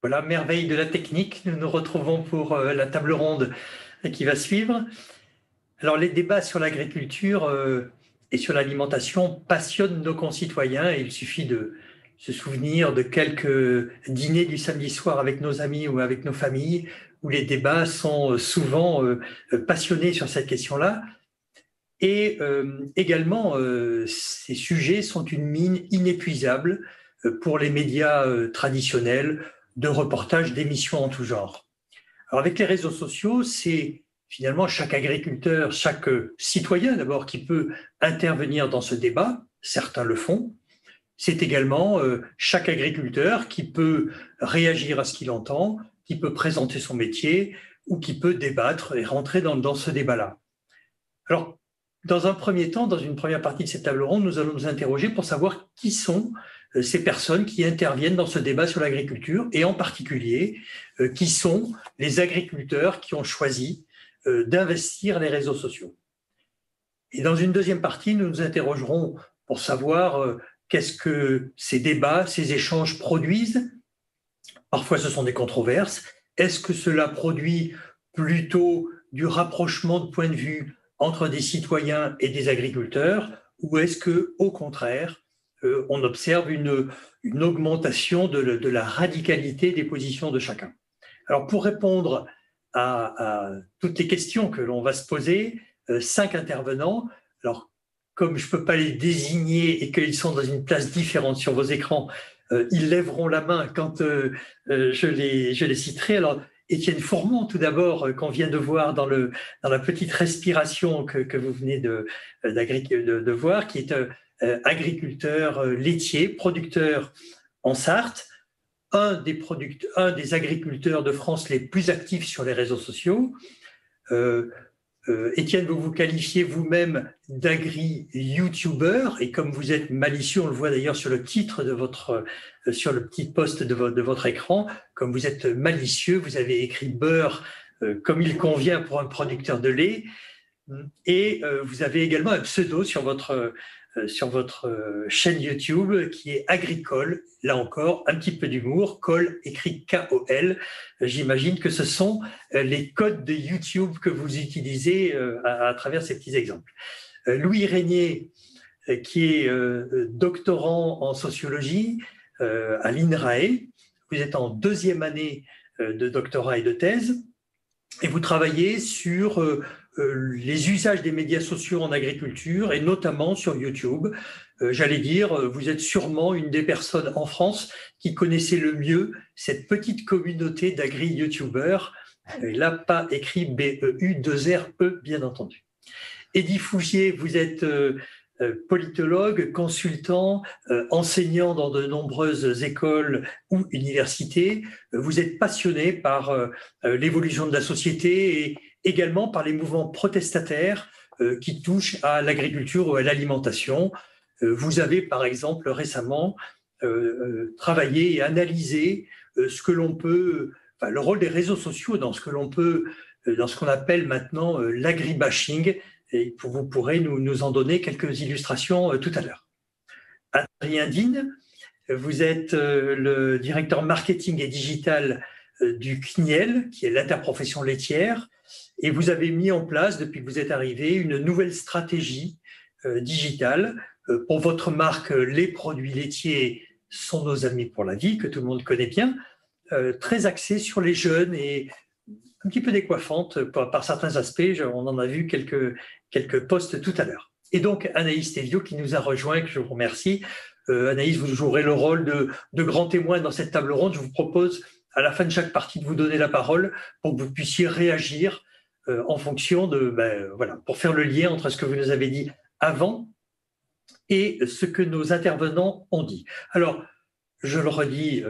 Voilà, merveille de la technique. Nous nous retrouvons pour la table ronde qui va suivre. Alors, les débats sur l'agriculture et sur l'alimentation passionnent nos concitoyens et il suffit de se souvenir de quelques dîners du samedi soir avec nos amis ou avec nos familles où les débats sont souvent passionnés sur cette question-là. Et également, ces sujets sont une mine inépuisable pour les médias traditionnels de reportages, d'émissions en tout genre. Alors avec les réseaux sociaux, c'est finalement chaque agriculteur, chaque citoyen d'abord qui peut intervenir dans ce débat. Certains le font. C'est également chaque agriculteur qui peut réagir à ce qu'il entend, qui peut présenter son métier ou qui peut débattre et rentrer dans ce débat-là. Alors, dans un premier temps, dans une première partie de cette table ronde, nous allons nous interroger pour savoir qui sont ces personnes qui interviennent dans ce débat sur l'agriculture et en particulier qui sont les agriculteurs qui ont choisi d'investir les réseaux sociaux. Et dans une deuxième partie, nous nous interrogerons pour savoir qu'est-ce que ces débats, ces échanges produisent. Parfois, ce sont des controverses. Est-ce que cela produit plutôt du rapprochement de points de vue entre des citoyens et des agriculteurs, ou est-ce que, au contraire, on observe une augmentation de la radicalité des positions de chacun? Alors, pour répondre à toutes les questions que l'on va se poser, 5 intervenants. Alors, comme je ne peux pas les désigner et qu'ils sont dans une place différente sur vos écrans, ils lèveront la main quand je les citerai. Alors, Étienne Fourmont, tout d'abord, qu'on vient de voir dans la petite respiration que vous venez de voir, qui est agriculteur laitier, producteur en Sarthe, un des agriculteurs de France les plus actifs sur les réseaux sociaux. Étienne, vous vous qualifiez vous-même d'agri-youtuber, et comme vous êtes malicieux, on le voit d'ailleurs sur le titre de sur le petit post de votre écran, comme vous êtes malicieux, vous avez écrit beurre comme il convient pour un producteur de lait, et vous avez également un pseudo sur votre chaîne YouTube qui est Agricole. Là encore, un petit peu d'humour. Col écrit K-O-L. J'imagine que ce sont les codes de YouTube que vous utilisez à travers ces petits exemples. Louis Régnier, qui est doctorant en sociologie à l'INRAE. Vous êtes en 2e année de doctorat et de thèse et vous travaillez sur les usages des médias sociaux en agriculture et notamment sur YouTube. J'allais dire, vous êtes sûrement une des personnes en France qui connaissait le mieux cette petite communauté d'agri-youtubeurs. Là, pas écrit B-E-U-2-R-E, bien entendu. Eddy Fougier, vous êtes politologue, consultant, enseignant dans de nombreuses écoles ou universités. Vous êtes passionné par l'évolution de la société et également par les mouvements protestataires qui touchent à l'agriculture ou à l'alimentation. Vous avez, par exemple, récemment travaillé et analysé ce que l'on peut, le rôle des réseaux sociaux dans ce que l'on peut, dans ce qu'on appelle maintenant l'agribashing. Et vous pourrez nous en donner quelques illustrations tout à l'heure. Adrien Dine, vous êtes le directeur marketing et digital du CNIEL, qui est l'interprofession laitière, et vous avez mis en place, depuis que vous êtes arrivé, une nouvelle stratégie digitale pour votre marque Les Produits Laitiers sont nos amis pour la vie, que tout le monde connaît bien, très axée sur les jeunes et un petit peu décoiffante par certains aspects. On en a vu quelques posts tout à l'heure. Et donc Anaïs Thévio qui nous a rejoint, que je vous remercie. Anaïs, vous jouerez le rôle de grand témoin dans cette table ronde. Je vous propose à la fin de chaque partie de vous donner la parole pour que vous puissiez réagir en fonction de, voilà, pour faire le lien entre ce que vous nous avez dit avant et ce que nos intervenants ont dit. Alors, je le redis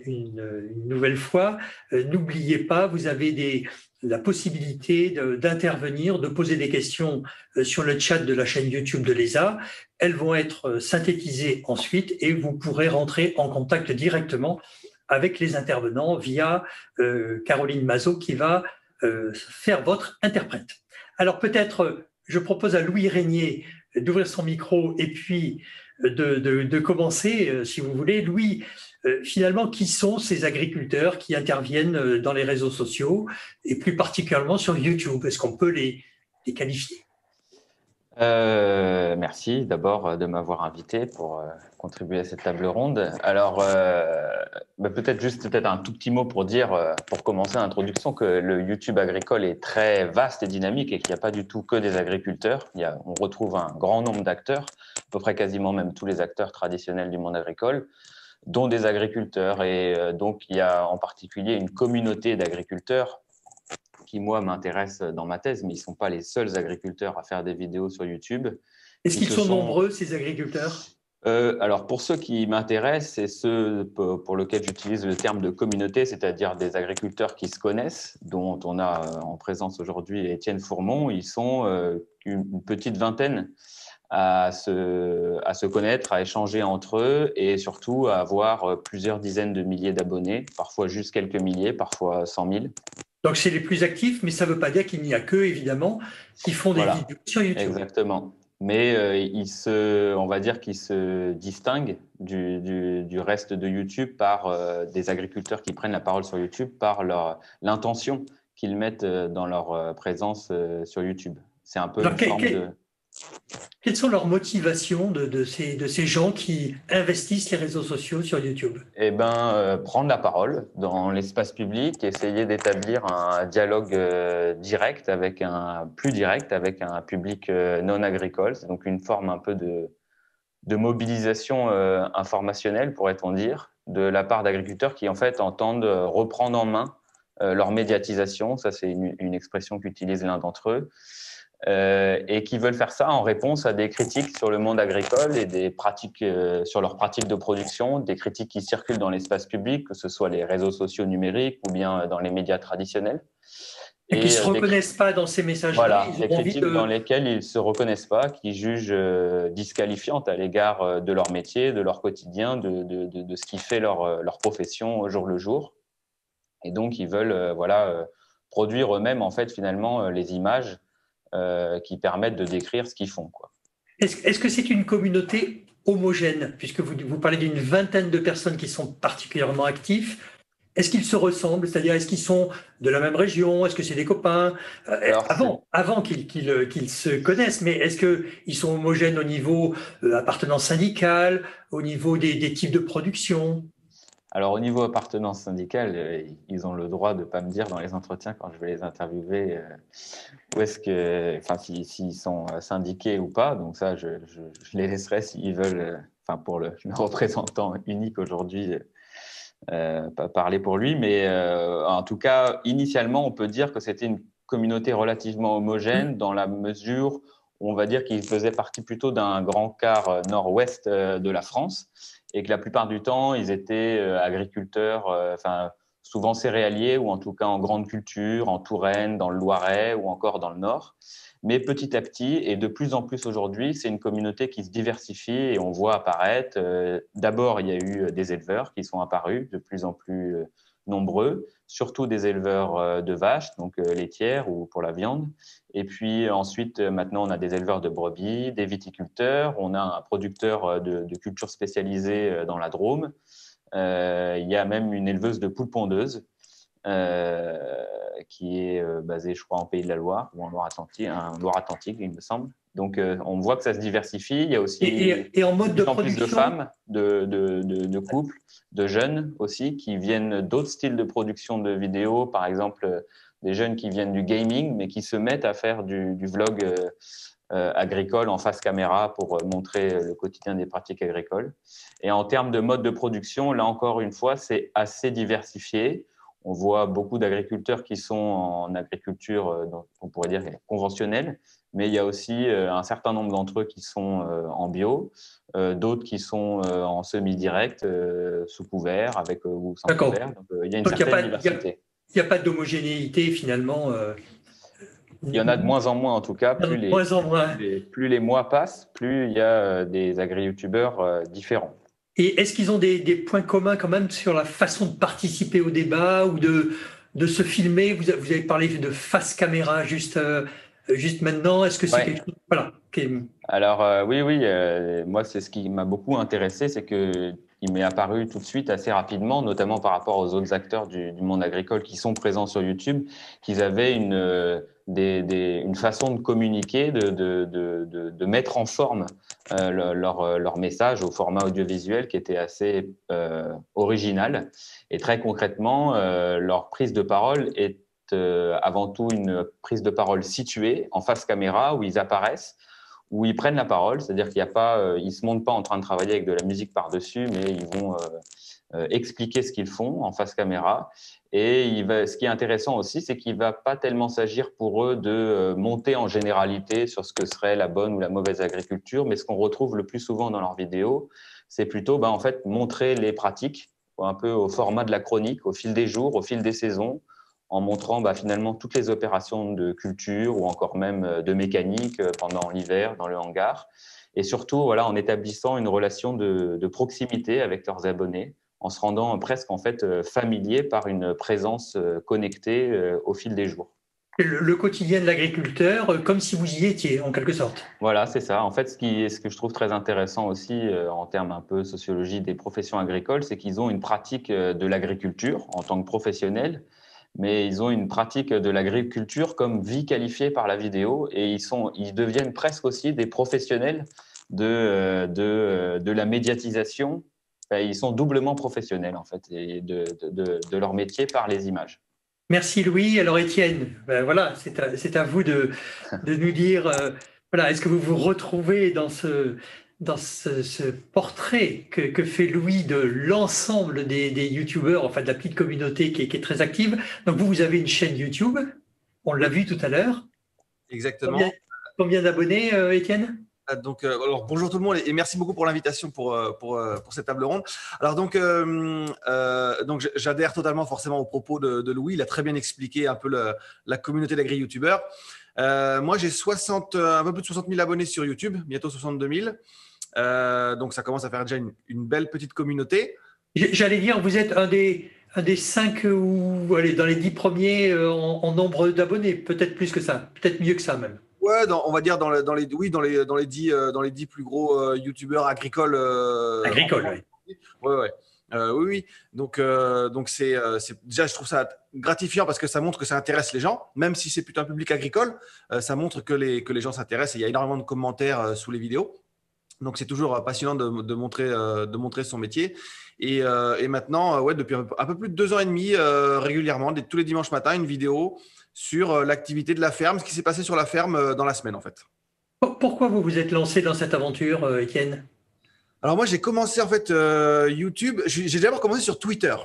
une nouvelle fois, n'oubliez pas, vous avez la possibilité d'intervenir, de poser des questions sur le chat de la chaîne YouTube de l'ESA. Elles vont être synthétisées ensuite et vous pourrez rentrer en contact directement avec les intervenants via Caroline Mazot qui va faire votre interprète. Alors peut-être, je propose à Louis Régnier d'ouvrir son micro et puis de commencer, si vous voulez. Louis, finalement, qui sont ces agriculteurs qui interviennent dans les réseaux sociaux et plus particulièrement sur YouTube? Est-ce qu'on peut les qualifier? Merci d'abord de m'avoir invité pour contribuer à cette table ronde. Alors, peut-être un tout petit mot pour dire, pour commencer l'introduction, que le YouTube agricole est très vaste et dynamique et qu'il n'y a pas du tout que des agriculteurs. On retrouve un grand nombre d'acteurs, à peu près quasiment même tous les acteurs traditionnels du monde agricole, dont des agriculteurs. Et donc, il y a en particulier une communauté d'agriculteurs qui, moi, m'intéresse dans ma thèse, mais ils ne sont pas les seuls agriculteurs à faire des vidéos sur YouTube. Est-ce qu'ils sont nombreux, ces agriculteurs? Alors, pour ceux qui m'intéressent, c'est ceux pour lesquels j'utilise le terme de communauté, c'est-à-dire des agriculteurs qui se connaissent, dont on a en présence aujourd'hui Étienne Fourmont. Ils sont une petite vingtaine à se connaître, à échanger entre eux et surtout à avoir plusieurs dizaines de milliers d'abonnés, parfois juste quelques milliers, parfois 100 000. Donc, c'est les plus actifs, mais ça ne veut pas dire qu'il n'y a qu'eux, évidemment, qui font des vidéos sur YouTube. Exactement. Mais on va dire qu'ils se distinguent du reste de YouTube par des agriculteurs qui prennent la parole sur YouTube, par l'intention qu'ils mettent dans leur présence sur YouTube. C'est un peu une forme de… Quelles sont leurs motivations de ces gens qui investissent les réseaux sociaux sur YouTube? Eh ben, prendre la parole dans l'espace public, essayer d'établir un dialogue direct plus direct avec un public non agricole. C'est donc une forme un peu de mobilisation informationnelle, pourrait-on dire, de la part d'agriculteurs qui en fait entendent reprendre en main leur médiatisation. Ça, c'est une expression qu'utilise l'un d'entre eux. Et qui veulent faire ça en réponse à des critiques sur le monde agricole et des pratiques sur leurs pratiques de production, des critiques qui circulent dans l'espace public, que ce soit les réseaux sociaux numériques ou bien dans les médias traditionnels. Et qui ne se reconnaissent pas dans ces messages-là. Voilà, des critiques dans lesquelles ils ne se reconnaissent pas, qui jugent disqualifiantes à l'égard de leur métier, de leur quotidien, de ce qui fait leur profession au jour le jour. Et donc, ils veulent produire eux-mêmes, en fait, finalement, les images qui permettent de décrire ce qu'ils font, quoi. Est-ce que c'est une communauté homogène, puisque vous parlez d'une vingtaine de personnes qui sont particulièrement actifs? Est-ce qu'ils se ressemblent? C'est-à-dire, est-ce qu'ils sont de la même région? Est-ce que c'est des copains? Avant qu'ils se connaissent, mais est-ce qu'ils sont homogènes au niveau appartenance syndicale, au niveau des types de production? Alors, au niveau appartenance syndicale, ils ont le droit de ne pas me dire dans les entretiens quand je vais les interviewer où est-ce que, enfin, s'ils sont syndiqués ou pas. Donc ça, je les laisserai s'ils veulent, pour le représentant unique aujourd'hui, pas parler pour lui. Mais en tout cas, initialement, on peut dire que c'était une communauté relativement homogène dans la mesure où on va dire qu'ils faisaient partie plutôt d'un grand quart nord-ouest de la France. Et que la plupart du temps, ils étaient agriculteurs, souvent céréaliers ou en tout cas en grande culture, en Touraine, dans le Loiret ou encore dans le Nord. Mais petit à petit, et de plus en plus aujourd'hui, c'est une communauté qui se diversifie et on voit apparaître. D'abord, il y a eu des éleveurs qui sont apparus de plus en plus nombreux, surtout des éleveurs de vaches, donc laitières ou pour la viande. Et puis ensuite, maintenant, on a des éleveurs de brebis, des viticulteurs, on a un producteur de cultures spécialisées dans la Drôme. Il y a même une éleveuse de poules pondeuses qui est basée, je crois, en Pays de la Loire ou en Loire-Atlantique, il me semble. Donc, on voit que ça se diversifie. Il y a aussi et en mode de plus en plus de femmes, de couples, de jeunes aussi, qui viennent d'autres styles de production de vidéos. Par exemple, des jeunes qui viennent du gaming, mais qui se mettent à faire du vlog agricole en face caméra pour montrer le quotidien des pratiques agricoles. Et en termes de mode de production, là encore une fois, c'est assez diversifié. On voit beaucoup d'agriculteurs qui sont en agriculture, on pourrait dire conventionnelle, mais il y a aussi un certain nombre d'entre eux qui sont en bio, d'autres qui sont en semi-direct, sous couvert, avec ou sans couvert. Donc, il y a une certaine diversité. Il n'y a pas d'homogénéité finalement. Il y en a de moins en moins en tout cas. Plus les mois passent, plus il y a des agri-youtubeurs différents. Et est-ce qu'ils ont des points communs quand même sur la façon de participer au débat ou de se filmer? Vous avez parlé de face caméra juste juste maintenant? Est-ce que c'est Ouais. quelque chose, voilà, Alors oui, oui, moi c'est ce qui m'a beaucoup intéressé, c'est que il m'est apparu tout de suite assez rapidement, notamment par rapport aux autres acteurs du monde agricole qui sont présents sur YouTube, qu'ils avaient une façon de communiquer, de mettre en forme leur message au format audiovisuel qui était assez original. Et très concrètement, leur prise de parole est avant tout une prise de parole située en face caméra où ils apparaissent, où ils prennent la parole, c'est-à-dire qu'il n'y a pas, ils se montent pas en train de travailler avec de la musique par-dessus, mais ils vont expliquer ce qu'ils font en face caméra. Et ce qui est intéressant aussi, c'est qu'il ne va pas tellement s'agir pour eux de monter en généralité sur ce que serait la bonne ou la mauvaise agriculture, mais ce qu'on retrouve le plus souvent dans leurs vidéos, c'est plutôt en fait, montrer les pratiques, un peu au format de la chronique, au fil des jours, au fil des saisons, en montrant finalement toutes les opérations de culture ou encore même de mécanique pendant l'hiver dans le hangar. Et surtout, voilà, en établissant une relation de proximité avec leurs abonnés, en se rendant presque en fait familier par une présence connectée au fil des jours. le quotidien de l'agriculteur, comme si vous y étiez, en quelque sorte. Voilà, c'est ça. En fait, ce que je trouve très intéressant aussi en termes un peu sociologie des professions agricoles, c'est qu'ils ont une pratique de l'agriculture en tant que professionnels, mais ils ont une pratique de l'agriculture comme vie qualifiée par la vidéo et ils deviennent presque aussi des professionnels de la médiatisation. Enfin, ils sont doublement professionnels en fait et de leur métier par les images. Merci Louis. Alors Étienne, ben voilà, c'est à vous de nous dire, voilà, est-ce que vous vous retrouvez dans ce portrait que fait Louis de l'ensemble des YouTubeurs, enfin de la petite communauté qui est très active. Donc vous avez une chaîne YouTube, on l'a Oui, vu tout à l'heure. exactement. Combien d'abonnés, Étienne? Donc, alors, bonjour tout le monde et merci beaucoup pour l'invitation pour cette table ronde. Alors donc j'adhère totalement forcément aux propos de Louis. Il a très bien expliqué un peu la communauté d'agri-youtubeurs. Moi, j'ai un peu plus de 60 000 abonnés sur YouTube, bientôt 62 000. Donc ça commence à faire déjà une belle petite communauté. J'allais dire, vous êtes un des 5 ou allez, dans les 10 premiers en nombre d'abonnés, peut-être plus que ça, peut-être mieux que ça même. Ouais, on va dire dans les 10 plus gros youtubeurs agricoles. Agricole, oui. Ouais, ouais. Oui, oui. Donc déjà, je trouve ça gratifiant parce que ça montre que ça intéresse les gens, même si c'est plutôt un public agricole, ça montre que les gens s'intéressent et il y a énormément de commentaires sous les vidéos. Donc c'est toujours passionnant de montrer son métier. Et maintenant, ouais, depuis un peu plus de 2 ans et demi, régulièrement, tous les dimanches matins, une vidéo sur l'activité de la ferme, ce qui s'est passé sur la ferme dans la semaine en fait. Pourquoi vous vous êtes lancé dans cette aventure, Étienne? Alors moi, j'ai commencé en fait YouTube. J'ai d'abord commencé sur Twitter.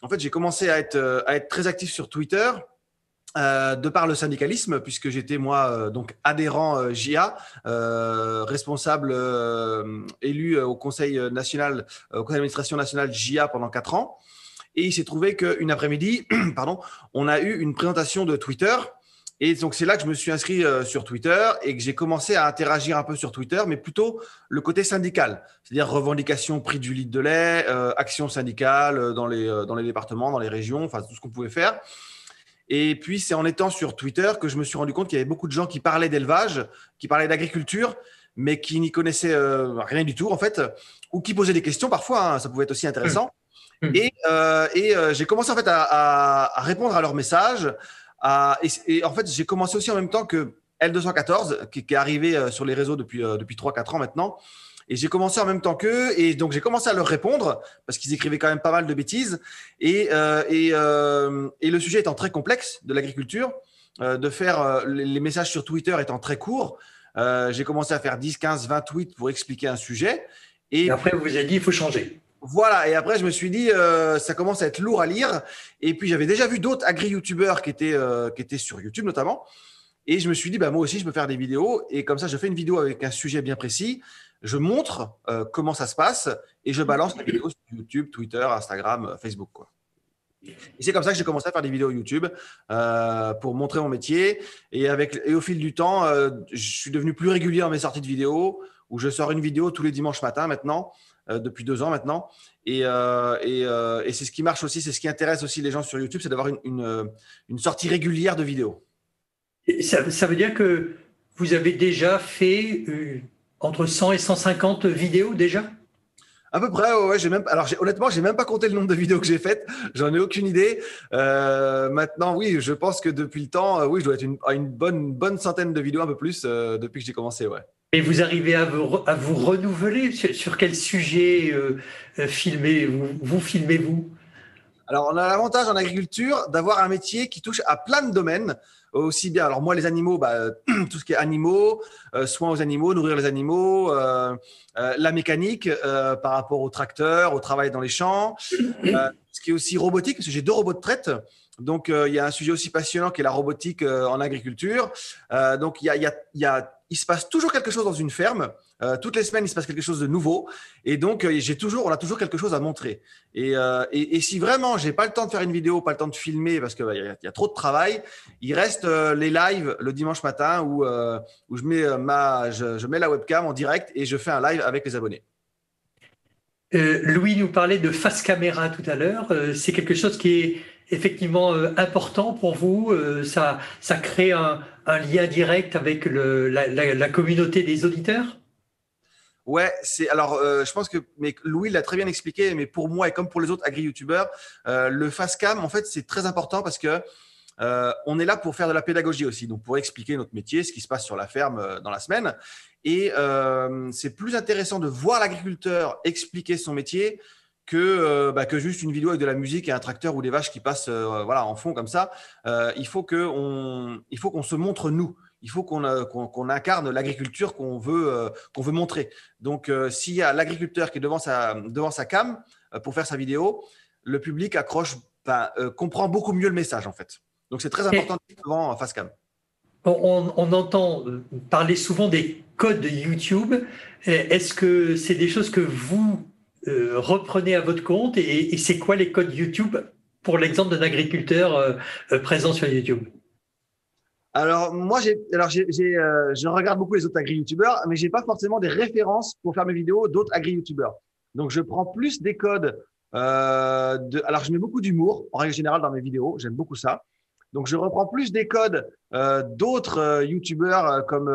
En fait, j'ai commencé à être très actif sur Twitter de par le syndicalisme, puisque j'étais moi donc adhérent JA, responsable élu au Conseil national, au Conseil d'administration national JA pendant 4 ans. Et il s'est trouvé qu'une après-midi, pardon, on a eu une présentation de Twitter. Et donc, c'est là que je me suis inscrit sur Twitter et que j'ai commencé à interagir un peu sur Twitter, mais plutôt le côté syndical, c'est-à-dire revendication prix du litre de lait, action syndicale dans les départements, dans les régions, enfin tout ce qu'on pouvait faire. Et puis, c'est en étant sur Twitter que je me suis rendu compte qu'il y avait beaucoup de gens qui parlaient d'élevage, qui parlaient d'agriculture, mais qui n'y connaissaient rien du tout, en fait, ou qui posaient des questions parfois, hein, ça pouvait être aussi intéressant. Et j'ai commencé en fait à répondre à leurs messages. Et en fait, j'ai commencé aussi en même temps que L214, qui est arrivé sur les réseaux depuis 3-4 ans maintenant. Et j'ai commencé en même temps qu'eux. Et donc, j'ai commencé à leur répondre parce qu'ils écrivaient quand même pas mal de bêtises. Et le sujet étant très complexe de l'agriculture, de faire les messages sur Twitter étant très courts, j'ai commencé à faire 10, 15, 20 tweets pour expliquer un sujet. Et après, vous vous êtes dit, il faut changer. Voilà, et après je me suis dit ça commence à être lourd à lire. Et puis j'avais déjà vu d'autres agri-youtubeurs qui étaient sur YouTube notamment. Et je me suis dit moi aussi je peux faire des vidéos. Et comme ça je fais une vidéo avec un sujet bien précis. Je montre comment ça se passe et je balance la vidéo sur YouTube, Twitter, Instagram, Facebook, quoi. Et c'est comme ça que j'ai commencé à faire des vidéos YouTube pour montrer mon métier. Et au fil du temps, je suis devenu plus régulier dans mes sorties de vidéos où je sors une vidéo tous les dimanches matins maintenant. Depuis 2 ans maintenant. Et c'est ce qui marche aussi, c'est ce qui intéresse aussi les gens sur YouTube, c'est d'avoir une sortie régulière de vidéos. Et ça veut dire que vous avez déjà fait entre 100 et 150 vidéos déjà? À peu près, ouais, honnêtement, j'ai même pas compté le nombre de vidéos que j'ai faites. J'en ai aucune idée. Maintenant, oui, je pense que depuis le temps, oui, je dois être à une bonne centaine de vidéos, un peu plus, depuis que j'ai commencé, ouais. Et vous arrivez à vous renouveler? Sur quel sujet vous filmez-vous? Alors, on a l'avantage en agriculture d'avoir un métier qui touche à plein de domaines, aussi bien. Alors, moi, les animaux, tout ce qui est animaux, soins aux animaux, nourrir les animaux, la mécanique par rapport aux tracteurs, au travail dans les champs, ce qui est aussi robotique, parce que j'ai 2 robots de traite. Donc, il y a un sujet aussi passionnant qui est la robotique en agriculture. Donc, il se passe toujours quelque chose dans une ferme. Toutes les semaines, il se passe quelque chose de nouveau. Et donc, on a toujours quelque chose à montrer. Et si vraiment, j'ai pas le temps de faire une vidéo, pas le temps de filmer parce qu'il y a trop de travail, il reste les lives le dimanche matin où je mets la webcam en direct et je fais un live avec les abonnés. Louis nous parlait de face caméra tout à l'heure. C'est quelque chose qui est effectivement important pour vous. Ça crée un lien direct avec la communauté des auditeurs? Ouais, je pense que Louis l'a très bien expliqué, mais pour moi et comme pour les autres agri-youtubeurs, le face cam, en fait, c'est très important parce que on est là pour faire de la pédagogie aussi, donc pour expliquer notre métier, ce qui se passe sur la ferme dans la semaine. Et c'est plus intéressant de voir l'agriculteur expliquer son métier que juste une vidéo avec de la musique et un tracteur ou des vaches qui passent en fond comme ça. Il faut qu'on se montre nous. Il faut qu'on incarne l'agriculture qu'on veut montrer. Donc, s'il y a l'agriculteur qui est devant sa cam pour faire sa vidéo, le public comprend beaucoup mieux le message en fait. Donc, c'est très important d'être devant face cam. On entend parler souvent des codes YouTube. Est-ce que c'est des choses que vous reprenez à votre compte et c'est quoi les codes YouTube pour l'exemple d'un agriculteur présent sur YouTube? Alors, moi, je regarde beaucoup les autres agri-youtubeurs, mais j'ai pas forcément des références pour faire mes vidéos d'autres agri-youtubeurs. Donc, je prends plus des codes. Alors, je mets beaucoup d'humour en règle générale dans mes vidéos. J'aime beaucoup ça. Donc, je reprends plus des codes d'autres youtubeurs comme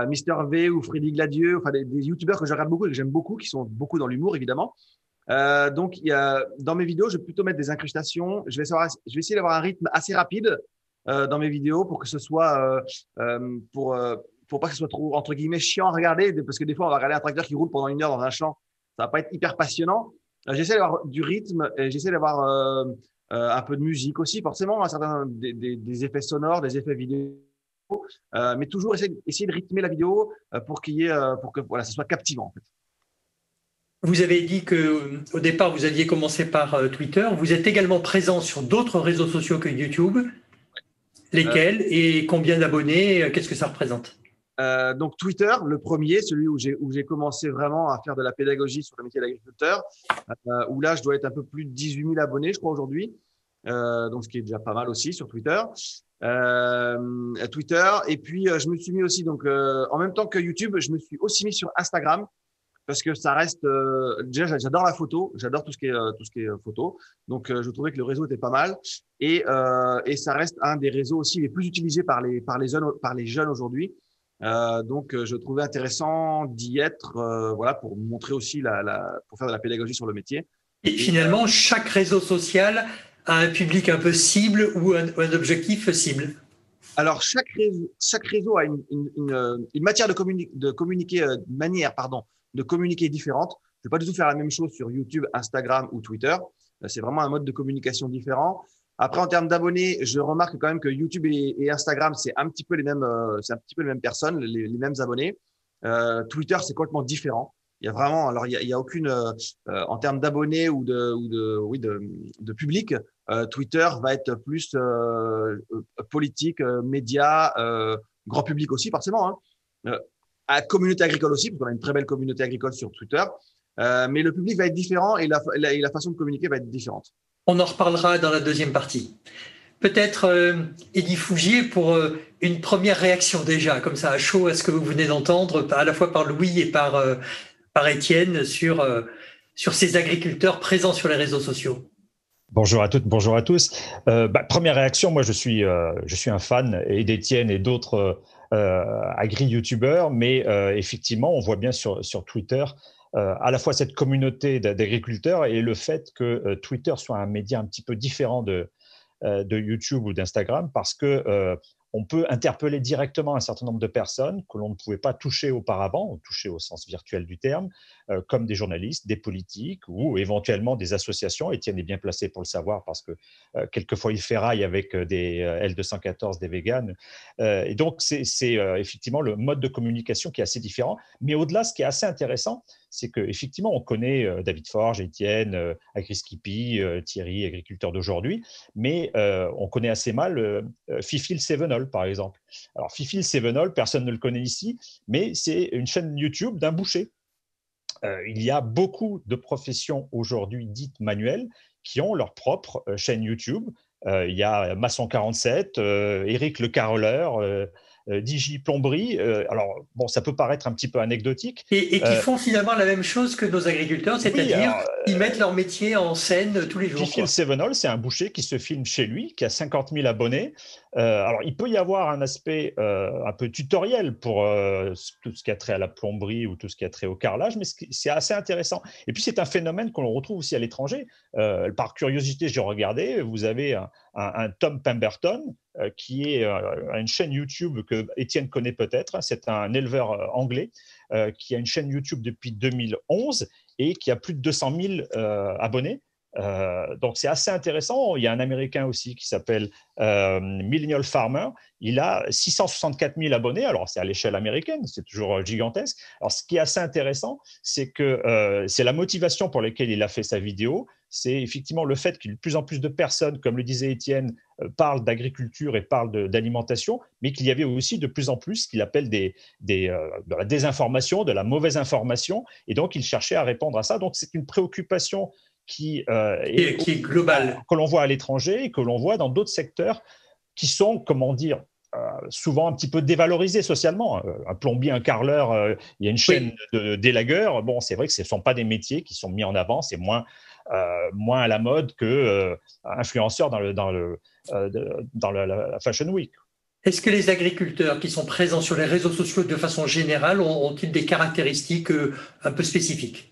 Mister V ou Freddy Gladieux, enfin des youtubeurs que je regarde beaucoup et que j'aime beaucoup, qui sont beaucoup dans l'humour évidemment. Donc, dans mes vidéos, je vais plutôt mettre des incrustations. Je vais essayer d'avoir un rythme assez rapide dans mes vidéos pour que ce soit pour pas que ce soit trop entre guillemets chiant à regarder, parce que des fois on va regarder un tracteur qui roule pendant 1 heure dans un champ, ça va pas être hyper passionnant. J'essaie d'avoir du rythme et j'essaie d'avoir un peu de musique aussi, forcément, des effets sonores, des effets vidéo, mais toujours essayer de rythmer la vidéo pour que voilà, ça soit captivant en fait. Vous avez dit que au départ vous aviez commencé par Twitter. Vous êtes également présent sur d'autres réseaux sociaux que YouTube. Lesquels et combien d'abonnés? Qu'est-ce que ça représente? Donc Twitter, le premier, celui où j'ai commencé vraiment à faire de la pédagogie sur le métier d'agriculteur, où là je dois être un peu plus de 18 000 abonnés, je crois aujourd'hui, donc ce qui est déjà pas mal aussi sur Twitter. Twitter, et puis je me suis mis aussi donc en même temps que YouTube, je me suis aussi mis sur Instagram. Parce que ça reste déjà j'adore la photo, j'adore tout ce qui est photo, donc je trouvais que le réseau était pas mal et ça reste un des réseaux aussi les plus utilisés par les jeunes aujourd'hui. Donc je trouvais intéressant d'y être voilà pour montrer aussi pour faire de la pédagogie sur le métier. Et finalement chaque réseau social a un public un peu cible ou un objectif cible. Alors chaque réseau a une manière de communiquer différente. Je ne vais pas du tout faire la même chose sur YouTube, Instagram ou Twitter. C'est vraiment un mode de communication différent. Après, en termes d'abonnés, je remarque quand même que YouTube et Instagram, c'est un petit peu les mêmes personnes, les mêmes abonnés. Twitter, c'est complètement différent. Il y a vraiment, alors il y a aucune, en termes d'abonnés ou de public, Twitter va être plus politique, médias, grand public aussi forcément. À communauté agricole aussi, parce qu'on a une très belle communauté agricole sur Twitter. Mais le public va être différent et la façon de communiquer va être différente. On en reparlera dans la deuxième partie. Peut-être Eddy Fougier pour une première réaction déjà, comme ça à chaud, à ce que vous venez d'entendre, à la fois par Louis et par Étienne sur ces agriculteurs présents sur les réseaux sociaux. Bonjour à toutes, bonjour à tous. Première réaction, moi je suis un fan et d'Étienne et d'autres agri-youtubeurs, mais effectivement, on voit bien sur Twitter à la fois cette communauté d'agriculteurs et le fait que Twitter soit un média un petit peu différent de YouTube ou d'Instagram parce que on peut interpeller directement un certain nombre de personnes que l'on ne pouvait pas toucher auparavant, ou toucher au sens virtuel du terme, comme des journalistes, des politiques ou éventuellement des associations. Étienne est bien placé pour le savoir parce que quelquefois il ferraille avec des L214, des véganes. Et donc c'est effectivement le mode de communication qui est assez différent. Mais au-delà, ce qui est assez intéressant, c'est qu'effectivement on connaît David Forge, Étienne, AgriSkippy, Thierry, agriculteur d'aujourd'hui, mais on connaît assez mal Fifil Sevenol, par exemple. Alors, Fifil Sevenol, personne ne le connaît ici, mais c'est une chaîne YouTube d'un boucher. Il y a beaucoup de professions aujourd'hui dites manuelles qui ont leur propre chaîne YouTube. Il y a Masson 47, Éric Le Caroleur, Digi Plomberie. Alors, bon, ça peut paraître un petit peu anecdotique. Et qui font finalement la même chose que nos agriculteurs, c'est-à-dire ils mettent leur métier en scène tous les jours. Fifil Sevenol, c'est un boucher qui se filme chez lui, qui a 50 000 abonnés. Alors, il peut y avoir un aspect un peu tutoriel pour tout ce qui a trait à la plomberie ou tout ce qui a trait au carrelage, mais c'est assez intéressant. Et puis, c'est un phénomène qu'on retrouve aussi à l'étranger. Par curiosité, j'ai regardé, vous avez un Tom Pemberton, qui est une chaîne YouTube que Étienne connaît peut-être. C'est un éleveur anglais qui a une chaîne YouTube depuis 2011 et qui a plus de 200 000 abonnés. Donc, c'est assez intéressant. Il y a un Américain aussi qui s'appelle Millennial Farmer. Il a 664 000 abonnés. Alors, c'est à l'échelle américaine, c'est toujours gigantesque. Alors, ce qui est assez intéressant, c'est que c'est la motivation pour laquelle il a fait sa vidéo. C'est effectivement le fait qu'il y ait de plus en plus de personnes, comme le disait Étienne, parlent d'agriculture et parlent d'alimentation, mais qu'il y avait aussi de plus en plus ce qu'il appelle de la désinformation, de la mauvaise information. Et donc, il cherchait à répondre à ça. Donc, c'est une préoccupation qui est globale, que l'on voit à l'étranger et que l'on voit dans d'autres secteurs qui sont, comment dire, souvent un petit peu dévalorisés socialement. Un plombier, un carreleur, il y a une chaîne d'élagueurs. Bon, c'est vrai que ce ne sont pas des métiers qui sont mis en avant, c'est moins à la mode que influenceur dans la Fashion Week. Est-ce que les agriculteurs qui sont présents sur les réseaux sociaux de façon générale ont-ils des caractéristiques un peu spécifiques ?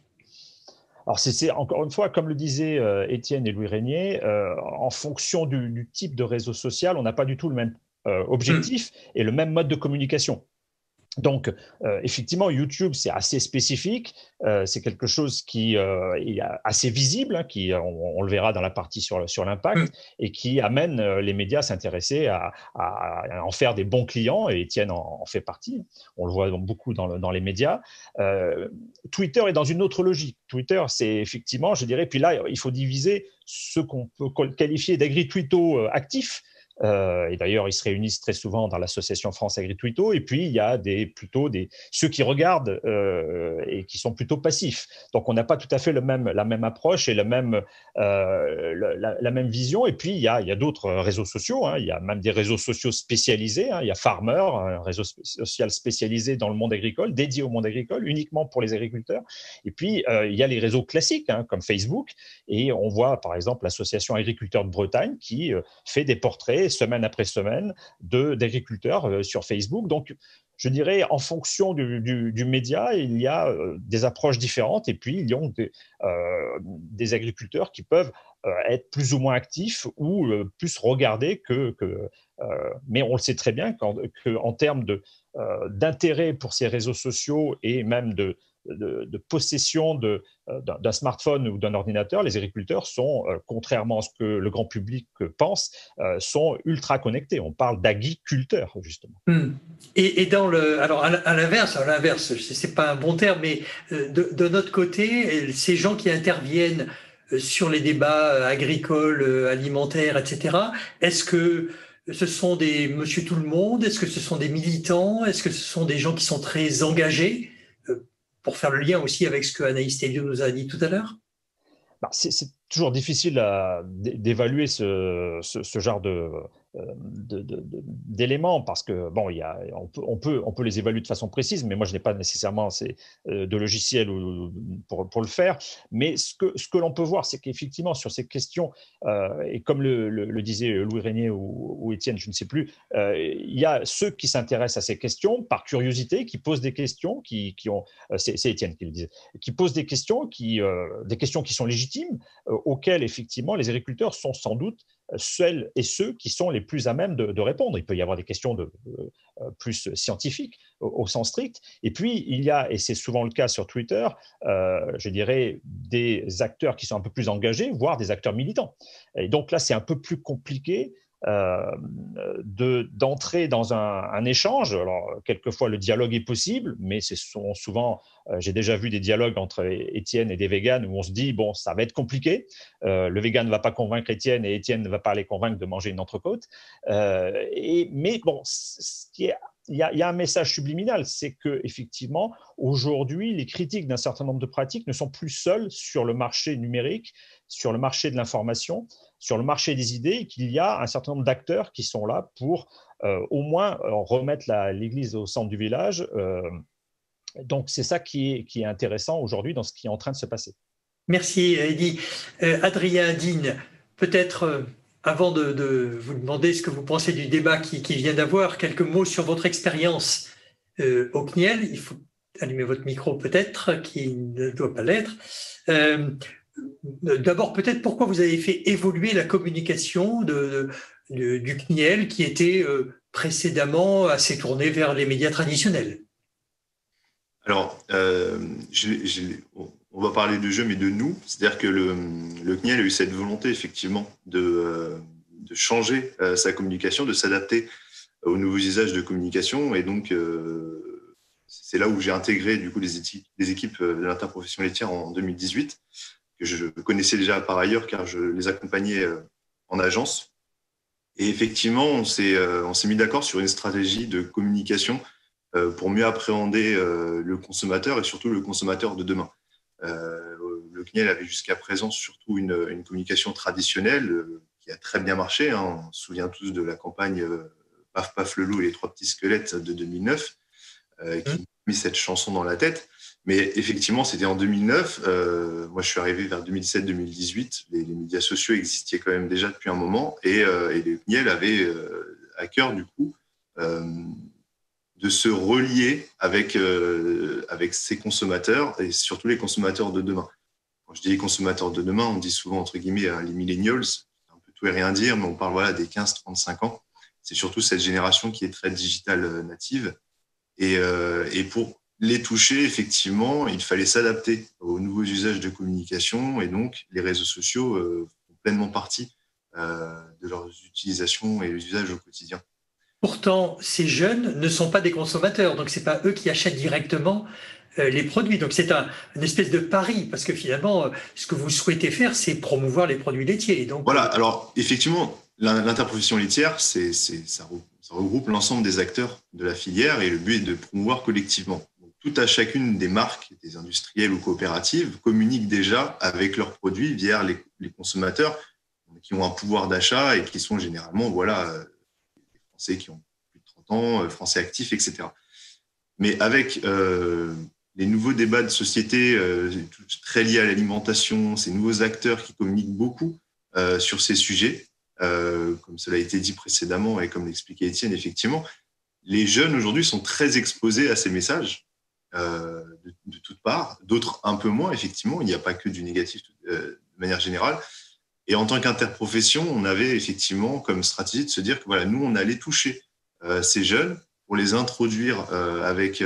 Alors, c'est encore une fois, comme le disaient Étienne et Louis Régnier, en fonction du type de réseau social, on n'a pas du tout le même objectif et le même mode de communication. Donc, effectivement, YouTube, c'est assez spécifique. C'est quelque chose qui est assez visible, hein, on le verra dans la partie sur l'impact, et qui amène les médias à s'intéresser à en faire des bons clients, et Étienne en fait partie. On le voit beaucoup dans les médias. Twitter est dans une autre logique. Twitter, c'est effectivement, je dirais, puis là, il faut diviser ce qu'on peut qualifier d'agri-twitto actifs. Et d'ailleurs, ils se réunissent très souvent dans l'association France Agri-Twitto. Et puis, il y a ceux qui regardent et qui sont plutôt passifs. Donc, on n'a pas tout à fait la même approche et la même vision. Et puis, il y a d'autres réseaux sociaux. Hein. Il y a même des réseaux sociaux spécialisés. Hein. Il y a Farmer, un réseau social spécialisé dans le monde agricole, dédié au monde agricole, uniquement pour les agriculteurs. Et puis, il y a les réseaux classiques, hein, comme Facebook. Et on voit, par exemple, l'association Agriculteurs de Bretagne qui fait des portraits semaine après semaine d'agriculteurs sur Facebook. Donc, je dirais, en fonction du média, il y a des approches différentes et puis il y a des agriculteurs qui peuvent être plus ou moins actifs ou plus regardés mais on le sait très bien qu'en termes d'intérêt pour ces réseaux sociaux et même de possession d'un smartphone ou d'un ordinateur, les agriculteurs sont, contrairement à ce que le grand public pense, sont ultra connectés. On parle d'agriculteurs, justement. Et alors à l'inverse, c'est pas un bon terme, mais de notre côté, ces gens qui interviennent sur les débats agricoles, alimentaires, etc., est-ce que ce sont des monsieur tout le monde? Est-ce que ce sont des militants? Est-ce que ce sont des gens qui sont très engagés? Pour faire le lien aussi avec ce que Anaïs Théliot nous a dit tout à l'heure. C'est toujours difficile d'évaluer ce genre d'éléments parce que bon, on peut les évaluer de façon précise, mais moi je n'ai pas nécessairement de logiciel pour le faire. Mais ce que l'on peut voir, c'est qu'effectivement sur ces questions, et comme le disait Louis Régnier ou Étienne, je ne sais plus, il y a ceux qui s'intéressent à ces questions par curiosité, qui posent des questions, c'est Étienne qui le disait, qui posent des questions qui sont légitimes, auxquelles effectivement les agriculteurs sont sans doute celles et ceux qui sont les plus à même de répondre. Il peut y avoir des questions plus scientifiques au sens strict. Et puis, il y a, et c'est souvent le cas sur Twitter, je dirais, des acteurs qui sont un peu plus engagés, voire des acteurs militants. Et donc là, c'est un peu plus compliqué d'entrer dans un échange. Alors, quelquefois, le dialogue est possible, mais ce sont souvent, j'ai déjà vu des dialogues entre Étienne et des véganes où on se dit, bon, ça va être compliqué. Le végane ne va pas convaincre Étienne et Étienne ne va pas les convaincre de manger une entrecôte. Mais bon, il y a un message subliminal, c'est qu'effectivement, aujourd'hui, les critiques d'un certain nombre de pratiques ne sont plus seules sur le marché numérique, sur le marché de l'information, sur le marché des idées, et qu'il y a un certain nombre d'acteurs qui sont là pour au moins remettre l'église au centre du village. Donc, c'est ça qui est intéressant aujourd'hui dans ce qui est en train de se passer. Merci, Eddy. Adrien Dean, peut-être avant de vous demander ce que vous pensez du débat qui vient d'avoir, quelques mots sur votre expérience au CNIEL. Il faut allumer votre micro peut-être, qui ne doit pas l'être. D'abord, peut-être pourquoi vous avez fait évoluer la communication du CNIEL qui était précédemment assez tournée vers les médias traditionnels. Alors, on va parler de jeu, mais de nous. C'est-à-dire que le CNIEL a eu cette volonté, effectivement, de changer sa communication, de s'adapter aux nouveaux usages de communication. Et donc, c'est là où j'ai intégré du coup, les équipes de l'interprofession laitière en 2018, que je connaissais déjà par ailleurs, car je les accompagnais en agence. Et effectivement, on s'est mis d'accord sur une stratégie de communication pour mieux appréhender le consommateur et surtout le consommateur de demain. Le CNIEL avait jusqu'à présent surtout une communication traditionnelle qui a très bien marché. Hein. On se souvient tous de la campagne Paf Paf le loup et les trois petits squelettes de 2009 qui m'a mis cette chanson dans la tête. Mais effectivement, c'était en 2009. Moi, je suis arrivé vers 2017-2018. Les médias sociaux existaient quand même déjà depuis un moment et le CNIEL avait à cœur du coup de se relier avec ses consommateurs et surtout les consommateurs de demain. Quand je dis les consommateurs de demain, on dit souvent entre guillemets les millennials, un peu tout et rien dire, mais on parle des 15-35 ans. C'est surtout cette génération qui est très digitale native. Et pour les toucher, effectivement, il fallait s'adapter aux nouveaux usages de communication et donc les réseaux sociaux font pleinement partie de leurs utilisations et usages au quotidien. Pourtant, ces jeunes ne sont pas des consommateurs, donc ce n'est pas eux qui achètent directement les produits. Donc c'est une espèce de pari, parce que finalement, ce que vous souhaitez faire, c'est promouvoir les produits laitiers. Donc, voilà, alors effectivement, l'interprofession laitière, ça regroupe l'ensemble des acteurs de la filière et le but est de promouvoir collectivement. Donc, tout à chacune des marques, des industriels ou coopératives, communiquent déjà avec leurs produits via les consommateurs qui ont un pouvoir d'achat et qui sont généralement Français qui ont plus de 30 ans, Français actifs, etc. Mais avec les nouveaux débats de société très liés à l'alimentation, ces nouveaux acteurs qui communiquent beaucoup sur ces sujets, comme cela a été dit précédemment et comme l'expliquait Étienne, effectivement, les jeunes aujourd'hui sont très exposés à ces messages de toutes parts, d'autres un peu moins, effectivement, il n'y a pas que du négatif de manière générale. Et en tant qu'interprofession, on avait effectivement comme stratégie de se dire que voilà, nous, on allait toucher ces jeunes pour les introduire avec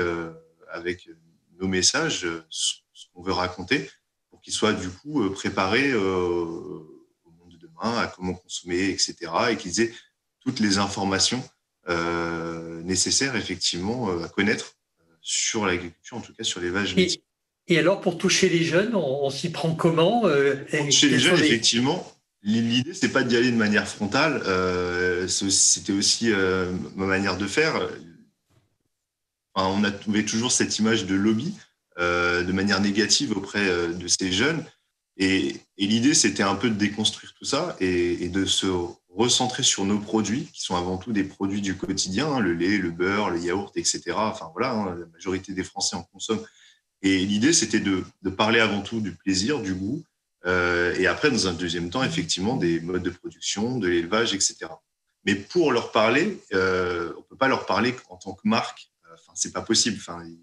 nos messages, ce qu'on veut raconter, pour qu'ils soient du coup préparés au monde de demain, à comment consommer, etc. Et qu'ils aient toutes les informations nécessaires, effectivement, à connaître sur l'agriculture, en tout cas sur l'élevage laitier. Et alors, pour toucher les jeunes, on s'y prend comment Chez les jeunes, effectivement, l'idée, c'est pas d'y aller de manière frontale. C'était aussi ma manière de faire. On a trouvé toujours cette image de lobby de manière négative auprès de ces jeunes. Et l'idée, c'était un peu de déconstruire tout ça et de se recentrer sur nos produits, qui sont avant tout des produits du quotidien, hein, le lait, le beurre, le yaourt, etc. Enfin voilà, hein, la majorité des Français en consomment. Et l'idée, c'était de parler avant tout du plaisir, du goût, et après, dans un deuxième temps, effectivement, des modes de production, de l'élevage, etc. Mais pour leur parler, on ne peut pas leur parler en tant que marque. Enfin, c'est pas possible. Enfin, il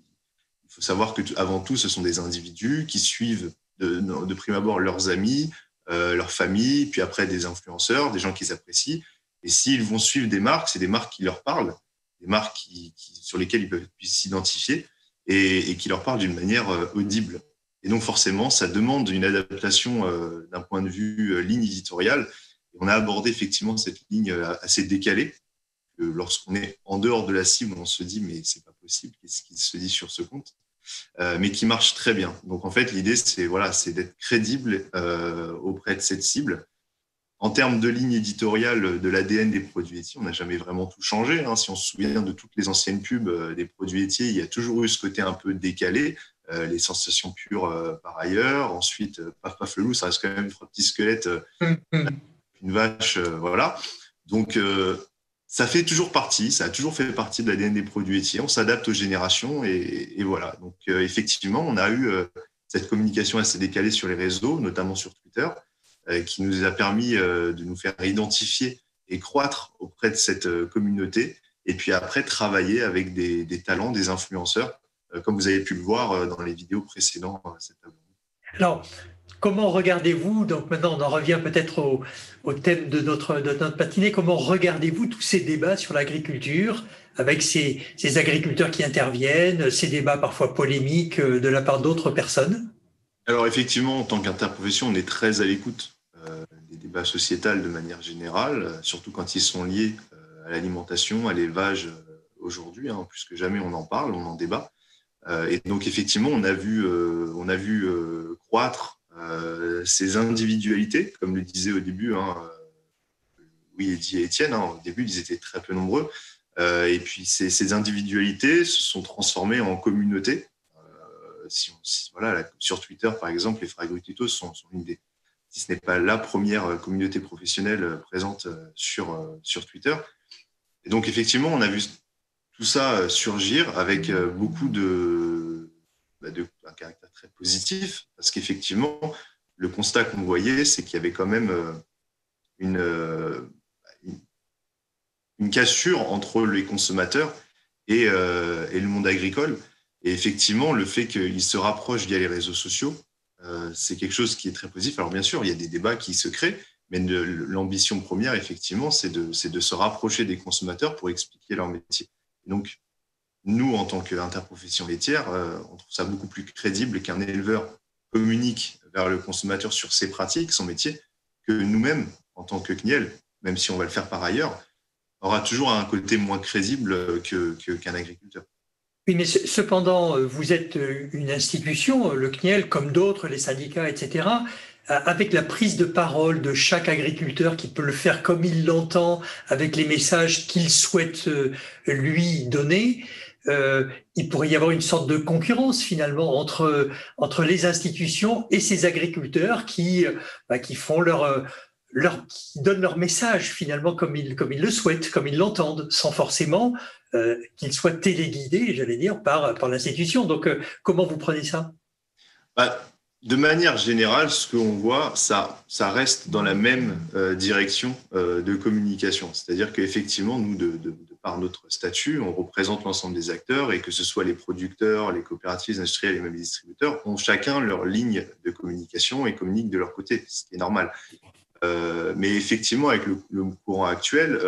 faut savoir que avant tout, ce sont des individus qui suivent de prime abord leurs amis, leur famille, puis après des influenceurs, des gens qu'ils apprécient. Et s'ils vont suivre des marques, c'est des marques qui leur parlent, des marques sur lesquelles ils peuvent s'identifier et qui leur parlent d'une manière audible. Et donc forcément, ça demande une adaptation d'un point de vue ligne éditoriale. Et on a abordé effectivement cette ligne assez décalée. Lorsqu'on est en dehors de la cible, on se dit mais c'est pas possible, qu'est-ce qui se dit sur ce compte, mais qui marche très bien. Donc en fait, l'idée c'est d'être crédible auprès de cette cible. En termes de ligne éditoriale, de l'ADN des produits laitiers, on n'a jamais vraiment tout changé. Hein. Si on se souvient de toutes les anciennes pubs des produits laitiers, il y a toujours eu ce côté un peu décalé. Les sensations pures par ailleurs. Ensuite, Paf Paf le loup, ça reste quand même 3 petits squelettes, une vache, voilà. Donc, ça fait toujours partie, ça a toujours fait partie de l'ADN des produits laitiers. On s'adapte aux générations et voilà. Donc, effectivement, on a eu cette communication assez décalée sur les réseaux, notamment sur Twitter, qui nous a permis de nous faire identifier et croître auprès de cette communauté. Et puis après, travailler avec des talents, des influenceurs, comme vous avez pu le voir dans les vidéos précédentes. Alors, comment regardez-vous, donc maintenant on en revient peut-être au thème de notre matinée, comment regardez-vous tous ces débats sur l'agriculture avec ces agriculteurs qui interviennent, ces débats parfois polémiques de la part d'autres personnes? Alors effectivement, en tant qu'interprofession, on est très à l'écoute des débats sociétals de manière générale, surtout quand ils sont liés à l'alimentation, à l'élevage aujourd'hui, hein, plus que jamais on en parle, on en débat. Et donc effectivement, on a vu croître ces individualités, comme le disait au début, hein, oui, Eddy et Étienne, hein, au début ils étaient très peu nombreux, et puis ces individualités se sont transformées en communautés. Voilà, sur Twitter par exemple, les Fragruititos sont une des, si ce n'est pas la première communauté professionnelle présente sur Twitter. Et donc effectivement, on a vu tout ça surgir avec beaucoup un caractère très positif, parce qu'effectivement, le constat qu'on voyait, c'est qu'il y avait quand même une cassure entre les consommateurs et le monde agricole. Et effectivement, le fait qu'ils se rapprochent via les réseaux sociaux, c'est quelque chose qui est très positif. Alors bien sûr, il y a des débats qui se créent, mais l'ambition première, effectivement, c'est de se rapprocher des consommateurs pour expliquer leur métier. Donc, nous, en tant qu'interprofession laitière, on trouve ça beaucoup plus crédible qu'un éleveur communique vers le consommateur sur ses pratiques, son métier, que nous-mêmes, en tant que CNIEL, même si on va le faire par ailleurs, aura toujours un côté moins crédible qu'un agriculteur. Oui, mais cependant, vous êtes une institution, le CNIEL, comme d'autres, les syndicats, etc., avec la prise de parole de chaque agriculteur qui peut le faire comme il l'entend, avec les messages qu'il souhaite lui donner, il pourrait y avoir une sorte de concurrence finalement entre les institutions et ces agriculteurs qui font qui donnent leur message finalement comme ils le souhaitent, comme ils l'entendent, sans forcément qu'ils soient téléguidés, j'allais dire, par l'institution. Donc, comment vous prenez ça? De manière générale, ce qu'on voit, ça reste dans la même direction de communication. C'est-à-dire qu'effectivement, nous, de par notre statut, on représente l'ensemble des acteurs et que ce soit les producteurs, les coopératives industrielles et même les distributeurs ont chacun leur ligne de communication et communiquent de leur côté, ce qui est normal. Mais effectivement, avec le courant actuel,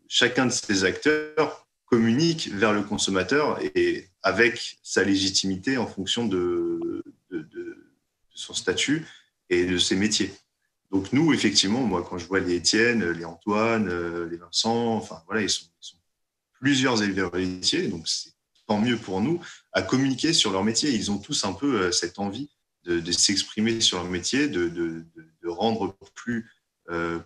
chacun de ces acteurs communique vers le consommateur et avec sa légitimité en fonction de son statut et de ses métiers. Donc nous, effectivement, moi, quand je vois les Étienne, les Antoine, les Vincent, enfin voilà, ils sont plusieurs éleveurs laitiers, donc c'est tant mieux pour nous à communiquer sur leur métier. Ils ont tous un peu cette envie de s'exprimer sur leur métier, de rendre plus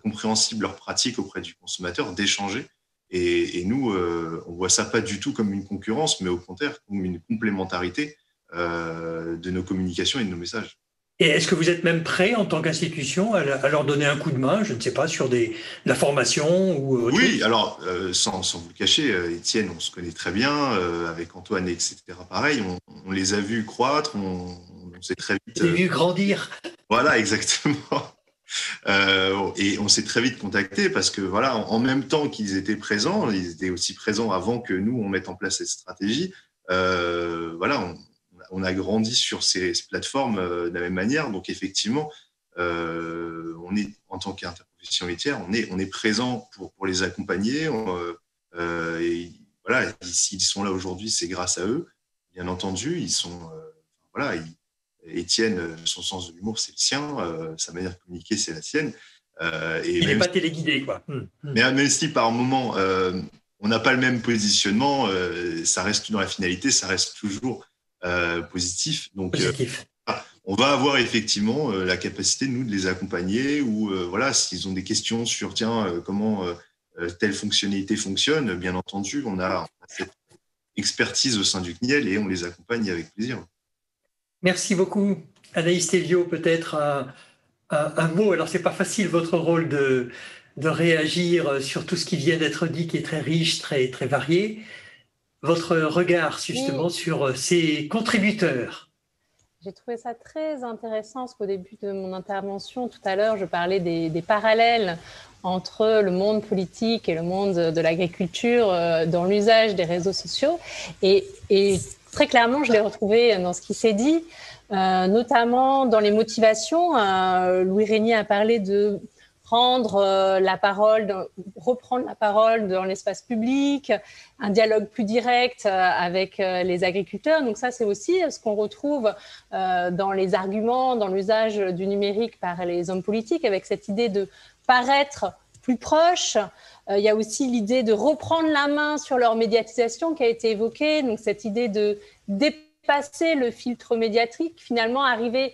compréhensible leur pratique auprès du consommateur, d'échanger. Et nous, on voit ça pas du tout comme une concurrence, mais au contraire comme une complémentarité de nos communications et de nos messages. Et est-ce que vous êtes même prêt en tant qu'institution à leur donner un coup de main, je ne sais pas, sur de la formation ou autre Oui, chose? alors sans vous le cacher, Étienne, on se connaît très bien, avec Antoine, etc. Pareil, on les a vus croître, on s'est très vite. J'ai vu grandir. Voilà, exactement. Et on s'est très vite contacté parce que voilà, en même temps qu'ils étaient présents, ils étaient aussi présents avant que nous on mette en place cette stratégie. Voilà, on a grandi sur ces plateformes de la même manière. Donc effectivement, on est en tant qu'interprofession laitière, on est présent pour les accompagner. Et voilà, s'ils sont là aujourd'hui, c'est grâce à eux. Bien entendu, ils sont voilà. Étienne, son sens de l'humour, c'est le sien, sa manière de communiquer, c'est la sienne. Et Il n'est même, pas téléguidé, quoi. même si par moment, on n'a pas le même positionnement, ça reste dans la finalité, ça reste toujours positif. Donc, Positif. on va avoir effectivement la capacité, nous, de les accompagner ou voilà, s'ils ont des questions sur, tiens, comment telle fonctionnalité fonctionne, bien entendu, on a cette expertise au sein du CNIEL et on les accompagne avec plaisir. Merci beaucoup. Anaïs Théviot, peut-être un mot. Alors, c'est pas facile votre rôle de réagir sur tout ce qui vient d'être dit, qui est très riche, très, très varié. Votre regard, justement, Oui. sur ces contributeurs. J'ai trouvé ça très intéressant parce qu'au début de mon intervention, tout à l'heure, je parlais des parallèles entre le monde politique et le monde de l'agriculture dans l'usage des réseaux sociaux. Et très clairement, je l'ai retrouvé dans ce qui s'est dit, notamment dans les motivations. Louis Régnier a parlé de reprendre la parole dans l'espace public, un dialogue plus direct avec les agriculteurs. Donc ça, c'est aussi ce qu'on retrouve dans les arguments, dans l'usage du numérique par les hommes politiques, avec cette idée de paraître plus proche. Il y a aussi l'idée de reprendre la main sur leur médiatisation qui a été évoquée. Donc cette idée de dépasser le filtre médiatique, finalement arriver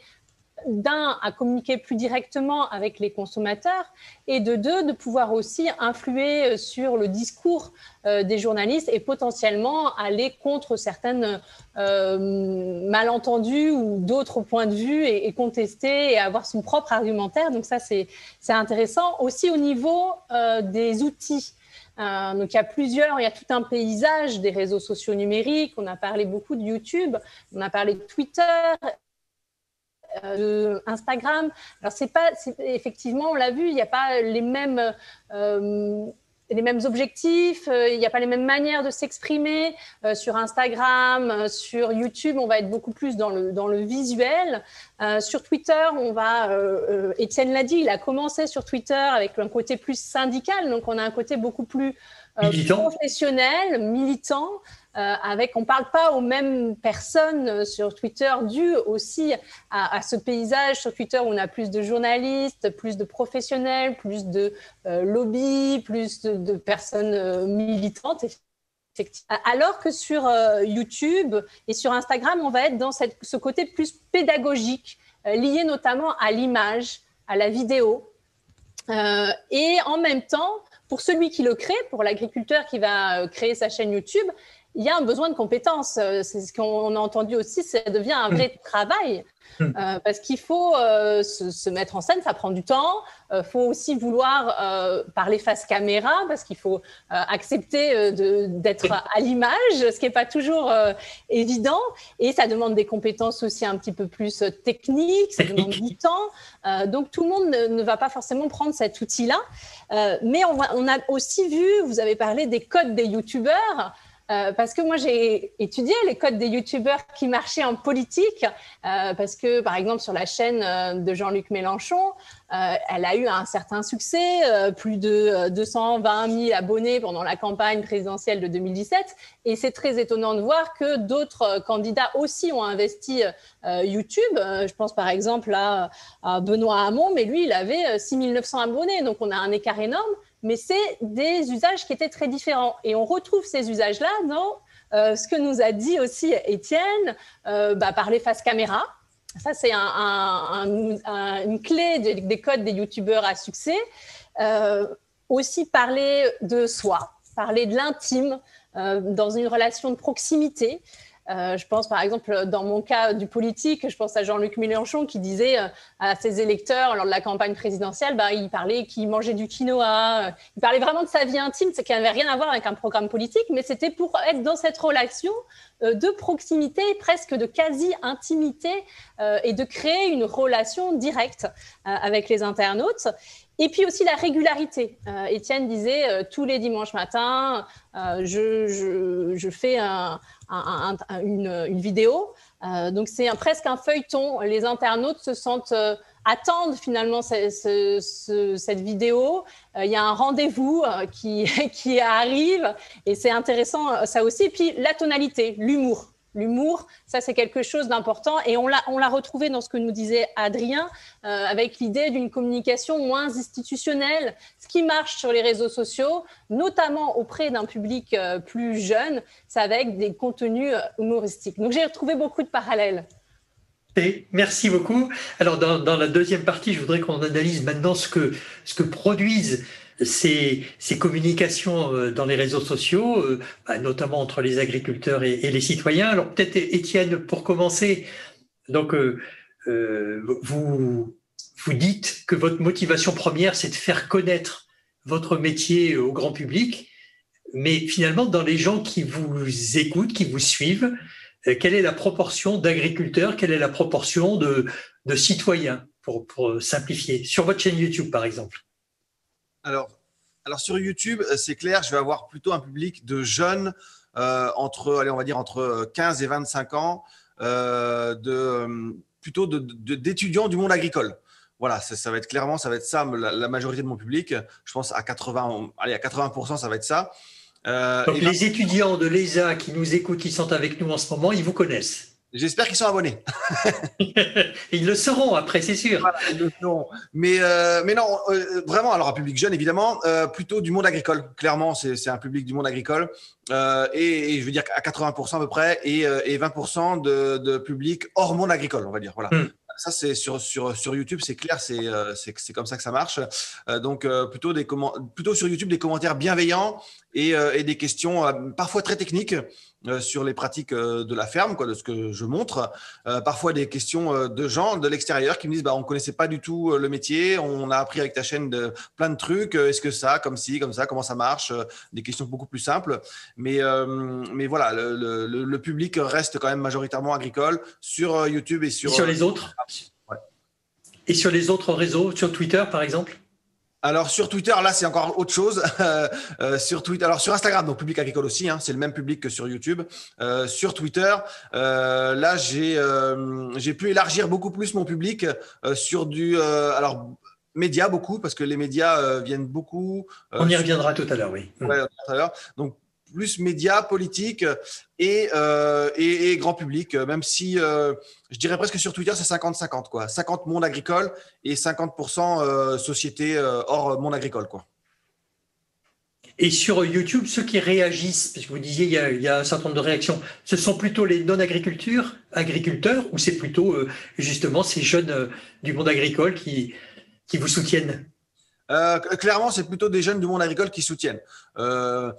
à communiquer plus directement avec les consommateurs et de pouvoir aussi influer sur le discours des journalistes et potentiellement aller contre certaines malentendus ou d'autres points de vue et contester et avoir son propre argumentaire. Donc ça, c'est intéressant. Aussi au niveau des outils. Donc il y a tout un paysage des réseaux sociaux numériques. On a parlé beaucoup de YouTube, on a parlé de Twitter, de Instagram. Alors effectivement, on l'a vu, il n'y a pas les mêmes objectifs, il n'y a pas les mêmes manières de s'exprimer. Sur Instagram, sur YouTube, on va être beaucoup plus dans le visuel. Sur Twitter, Étienne l'a dit, il a commencé sur Twitter avec un côté plus syndical, donc on a un côté beaucoup plus professionnel, militant. On ne parle pas aux mêmes personnes sur Twitter, dû aussi à ce paysage sur Twitter où on a plus de journalistes, plus de professionnels, plus de lobbies, plus de personnes militantes. Alors que sur YouTube et sur Instagram, on va être dans ce côté plus pédagogique, lié notamment à l'image, à la vidéo. Et en même temps, pour celui qui le crée, pour l'agriculteur qui va créer sa chaîne YouTube, il y a un besoin de compétences. C'est ce qu'on a entendu aussi, ça devient un vrai travail. Parce qu'il faut se mettre en scène, ça prend du temps. Il faut aussi vouloir parler face caméra, parce qu'il faut accepter d'être à l'image, ce qui n'est pas toujours évident. Et ça demande des compétences aussi un petit peu plus techniques, ça demande du temps. Donc tout le monde ne va pas forcément prendre cet outil-là. Mais on a aussi vu, vous avez parlé des codes des youtubeurs. Parce que moi, j'ai étudié les codes des youtubeurs qui marchaient en politique, parce que, par exemple, sur la chaîne de Jean-Luc Mélenchon, elle a eu un certain succès, plus de 220 000 abonnés pendant la campagne présidentielle de 2017. Et c'est très étonnant de voir que d'autres candidats aussi ont investi YouTube. Je pense par exemple à Benoît Hamon, mais lui, il avait 6 900 abonnés. Donc, on a un écart énorme. Mais c'est des usages qui étaient très différents. Et on retrouve ces usages-là dans ce que nous a dit aussi Étienne, parler face caméra. Ça, c'est une clé des codes des youtubeurs à succès. Aussi parler de soi, parler de l'intime dans une relation de proximité. Je pense par exemple, dans mon cas du politique, je pense à Jean-Luc Mélenchon qui disait à ses électeurs lors de la campagne présidentielle, il parlait qu'il mangeait du quinoa, il parlait vraiment de sa vie intime, c'est qui n'avait rien à voir avec un programme politique, mais c'était pour être dans cette relation de proximité, presque de quasi-intimité, et de créer une relation directe avec les internautes. Et puis aussi la régularité. Étienne disait tous les dimanches matins, je fais une vidéo. Donc c'est presque un feuilleton. Les internautes attendent finalement cette vidéo. Il y a un rendez-vous qui arrive et c'est intéressant ça aussi. Et puis la tonalité, l'humour. L'humour, ça c'est quelque chose d'important et on l'a retrouvé dans ce que nous disait Adrien avec l'idée d'une communication moins institutionnelle. Ce qui marche sur les réseaux sociaux, notamment auprès d'un public plus jeune, c'est avec des contenus humoristiques. Donc j'ai retrouvé beaucoup de parallèles. Et merci beaucoup. Alors dans la deuxième partie, je voudrais qu'on analyse maintenant ce que produisent ces communications dans les réseaux sociaux, notamment entre les agriculteurs et les citoyens. Alors peut-être Étienne, pour commencer, donc vous dites que votre motivation première, c'est de faire connaître votre métier au grand public, mais finalement, dans les gens qui vous écoutent, qui vous suivent, quelle est la proportion d'agriculteurs, quelle est la proportion de citoyens, pour simplifier, sur votre chaîne YouTube, par exemple? Alors sur YouTube, c'est clair, je vais avoir plutôt un public de jeunes entre 15 et 25 ans, plutôt d'étudiants du monde agricole. Voilà, ça va être clairement, ça va être ça la majorité de mon public. Je pense à 80%, ça va être ça. Donc les étudiants de l'ESA qui nous écoutent, qui sont avec nous en ce moment, ils vous connaissent. J'espère qu'ils sont abonnés. Ils le seront après, c'est sûr. Voilà, ils le seront. Mais non, vraiment, alors un public jeune, évidemment, plutôt du monde agricole. Clairement, c'est un public du monde agricole. Et je veux dire à 80% à peu près, et 20% de public hors monde agricole, on va dire. Voilà. Ça, c'est sur YouTube, c'est clair, c'est comme ça que ça marche. Donc, plutôt sur YouTube, des commentaires bienveillants et des questions parfois très techniques sur les pratiques de la ferme, de ce que je montre. Parfois des questions de gens de l'extérieur qui me disent on ne connaissait pas du tout le métier, on a appris avec ta chaîne plein de trucs, est-ce que ça, comme ci, comme ça, comment ça marche, des questions beaucoup plus simples. Mais voilà, le public reste quand même majoritairement agricole sur YouTube et sur les autres. Ouais. Et sur les autres réseaux, sur Twitter par exemple? Alors sur Twitter, là c'est encore autre chose. Sur Twitter, alors sur Instagram, donc public agricole aussi, c'est le même public que sur YouTube. Sur Twitter, là j'ai pu élargir beaucoup plus mon public sur médias beaucoup, parce que les médias viennent beaucoup. On y reviendra tout à l'heure, oui. Ouais, tout à l'heure. Donc plus médias, politiques et grand public, même si je dirais presque sur Twitter, c'est 50-50, quoi. 50 monde agricole et 50% société hors monde agricole, quoi. Et sur YouTube, ceux qui réagissent, parce que vous disiez il y a un certain nombre de réactions, ce sont plutôt les non-agriculteurs ou c'est plutôt justement ces jeunes du monde agricole qui vous soutiennent? Clairement, c'est plutôt des jeunes du monde agricole qui soutiennent. On a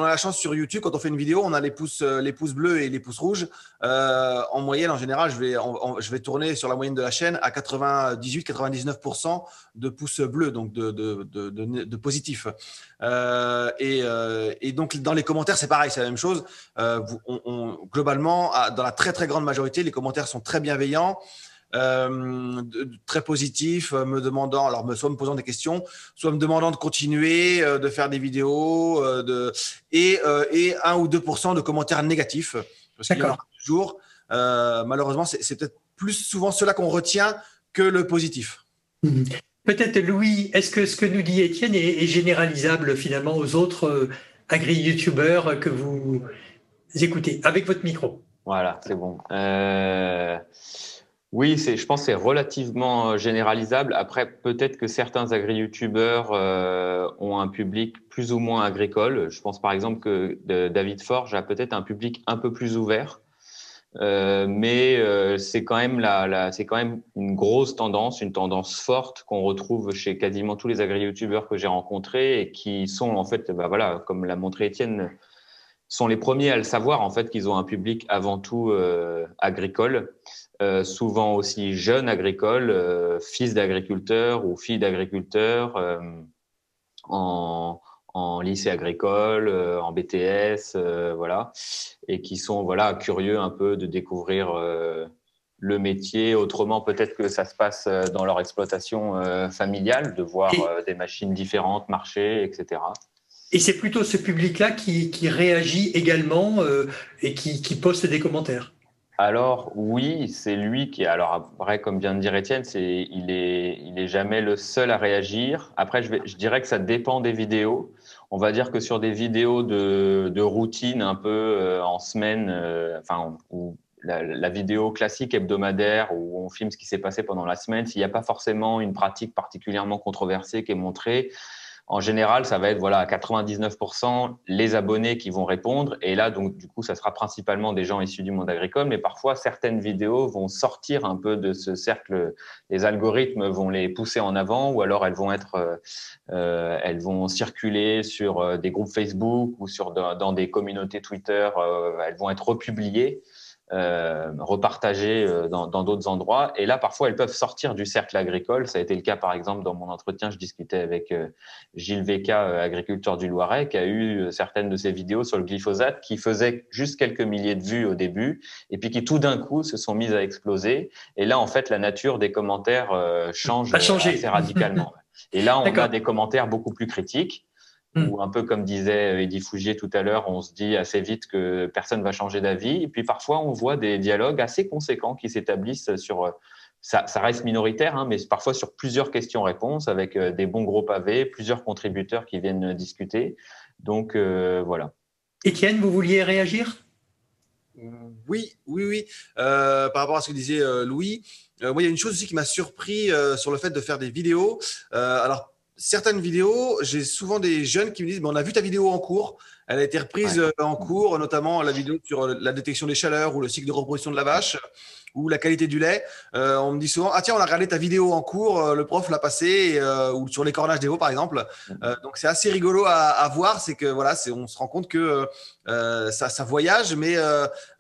la chance sur YouTube, quand on fait une vidéo, on a les pouces bleus et les pouces rouges. En moyenne, en général, je vais tourner sur la moyenne de la chaîne à 98-99% de pouces bleus, donc de positifs. Et donc, dans les commentaires, c'est pareil, c'est la même chose. Globalement, dans la très, très grande majorité, les commentaires sont très bienveillants. Très positif, soit me posant des questions, soit me demandant de continuer, de faire des vidéos, et 1 ou 2% de commentaires négatifs. Parce qu'il y en a toujours. Malheureusement, c'est peut-être plus souvent cela qu'on retient que le positif. Peut-être, Louis, est-ce que ce que nous dit Étienne est généralisable finalement aux autres agri-youtubeurs que vous écoutez avec votre micro? Voilà, c'est bon. Oui, je pense que c'est relativement généralisable. Après, peut-être que certains agri-youtubeurs ont un public plus ou moins agricole. Je pense par exemple que David Forge a peut-être un public un peu plus ouvert. Mais c'est quand même une grosse tendance, une tendance forte qu'on retrouve chez quasiment tous les agri-youtubeurs que j'ai rencontrés et qui sont en fait, voilà, comme l'a montré Étienne, sont les premiers à le savoir, en fait, qu'ils ont un public avant tout agricole, souvent aussi jeunes agricoles, fils d'agriculteurs ou filles d'agriculteurs, en lycée agricole, en BTS, voilà, et qui sont voilà curieux un peu de découvrir le métier autrement. Peut-être que ça se passe dans leur exploitation familiale, de voir des machines différentes marcher, etc. Et c'est plutôt ce public-là qui réagit également et qui poste des commentaires. Alors oui, c'est lui qui. Alors après, comme vient de dire Étienne, il est jamais le seul à réagir. Après, je dirais que ça dépend des vidéos. On va dire que sur des vidéos de routine un peu en semaine, où la vidéo classique hebdomadaire où on filme ce qui s'est passé pendant la semaine, s'il n'y a pas forcément une pratique particulièrement controversée qui est montrée, en général, ça va être à 99% les abonnés qui vont répondre. Et là, donc, du coup, ça sera principalement des gens issus du monde agricole. Mais parfois, certaines vidéos vont sortir un peu de ce cercle. Les algorithmes vont les pousser en avant, ou alors elles vont circuler sur des groupes Facebook ou dans des communautés Twitter. Elles vont être republiées. Repartagées dans d'autres endroits. Et là, parfois, elles peuvent sortir du cercle agricole. Ça a été le cas, par exemple, dans mon entretien, je discutais avec Gilles Véca, agriculteur du Loiret, qui a eu certaines de ses vidéos sur le glyphosate qui faisaient juste quelques milliers de vues au début et puis qui, tout d'un coup, se sont mises à exploser. Et là, en fait, la nature des commentaires change assez radicalement. Et là, on a des commentaires beaucoup plus critiques. Ou un peu comme disait Eddy Fougier tout à l'heure, on se dit assez vite que personne va changer d'avis. Et puis parfois, on voit des dialogues assez conséquents qui s'établissent sur… Ça reste minoritaire, hein, mais parfois sur plusieurs questions-réponses avec des bons gros pavés, plusieurs contributeurs qui viennent discuter. Donc, voilà. Étienne, vous vouliez réagir ? Oui. Par rapport à ce que disait Louis, moi, il y a une chose aussi qui m'a surpris sur le fait de faire des vidéos. Alors, certaines vidéos, j'ai souvent des jeunes qui me disent on a vu ta vidéo en cours, elle a été reprise en cours, notamment la vidéo sur la détection des chaleurs ou le cycle de reproduction de la vache ou la qualité du lait. On me dit souvent tiens, on a regardé ta vidéo en cours, le prof l'a passée, ou sur les cornages des veaux par exemple. Donc c'est assez rigolo à voir, c'est que on se rend compte que ça voyage, mais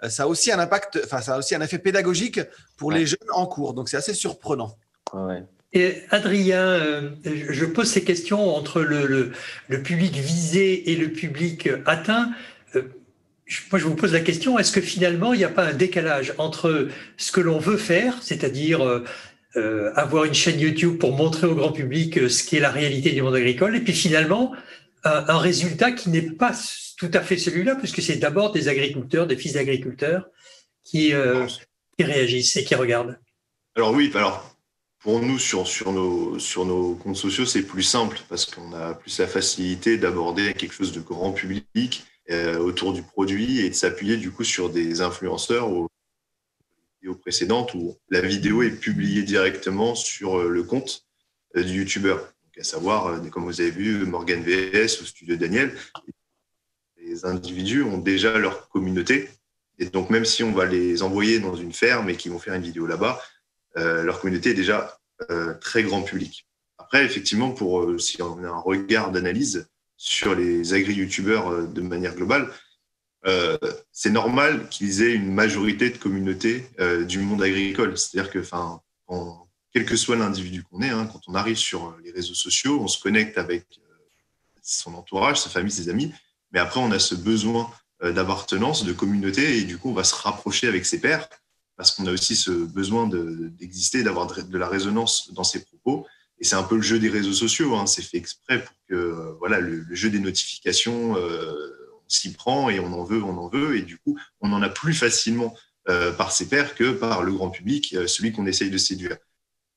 ça a aussi un impact, ça a aussi un effet pédagogique pour les jeunes en cours. Donc c'est assez surprenant. Ouais. Et Adrien, je pose ces questions entre le public visé et le public atteint. Moi, je vous pose la question, est-ce que finalement, il n'y a pas un décalage entre ce que l'on veut faire, c'est-à-dire avoir une chaîne YouTube pour montrer au grand public ce qui est la réalité du monde agricole, et puis finalement, un résultat qui n'est pas tout à fait celui-là, puisque c'est d'abord des agriculteurs, des fils d'agriculteurs qui réagissent et qui regardent. Alors oui, pour nous, sur nos comptes sociaux, c'est plus simple parce qu'on a plus la facilité d'aborder quelque chose de grand public autour du produit et de s'appuyer du coup sur des influenceurs aux vidéos précédentes où la vidéo est publiée directement sur le compte du youtubeur. Donc, à savoir, comme vous avez vu, Morgan VS ou Studio Daniel, les individus ont déjà leur communauté. Et donc, même si on va les envoyer dans une ferme et qu'ils vont faire une vidéo là-bas, leur communauté est déjà très grand public. Après, effectivement, si on a un regard d'analyse sur les agri-youtubeurs de manière globale, c'est normal qu'ils aient une majorité de communauté du monde agricole. C'est-à-dire que, quel que soit l'individu qu'on est, quand on arrive sur les réseaux sociaux, on se connecte avec son entourage, sa famille, ses amis, mais après, on a ce besoin d'appartenance, de communauté, et du coup, on va se rapprocher avec ses pairs, parce qu'on a aussi ce besoin d'exister, d'avoir de la résonance dans ses propos. Et c'est un peu le jeu des réseaux sociaux, c'est fait exprès pour que le jeu des notifications, on s'y prend et on en veut, et du coup, on en a plus facilement par ses pairs que par le grand public, celui qu'on essaye de séduire.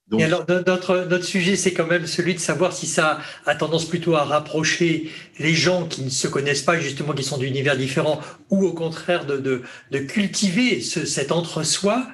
Donc, et alors, notre sujet, c'est quand même celui de savoir si ça a tendance plutôt à rapprocher les gens qui ne se connaissent pas, justement, qui sont d'univers différents, ou au contraire de cultiver cet entre-soi.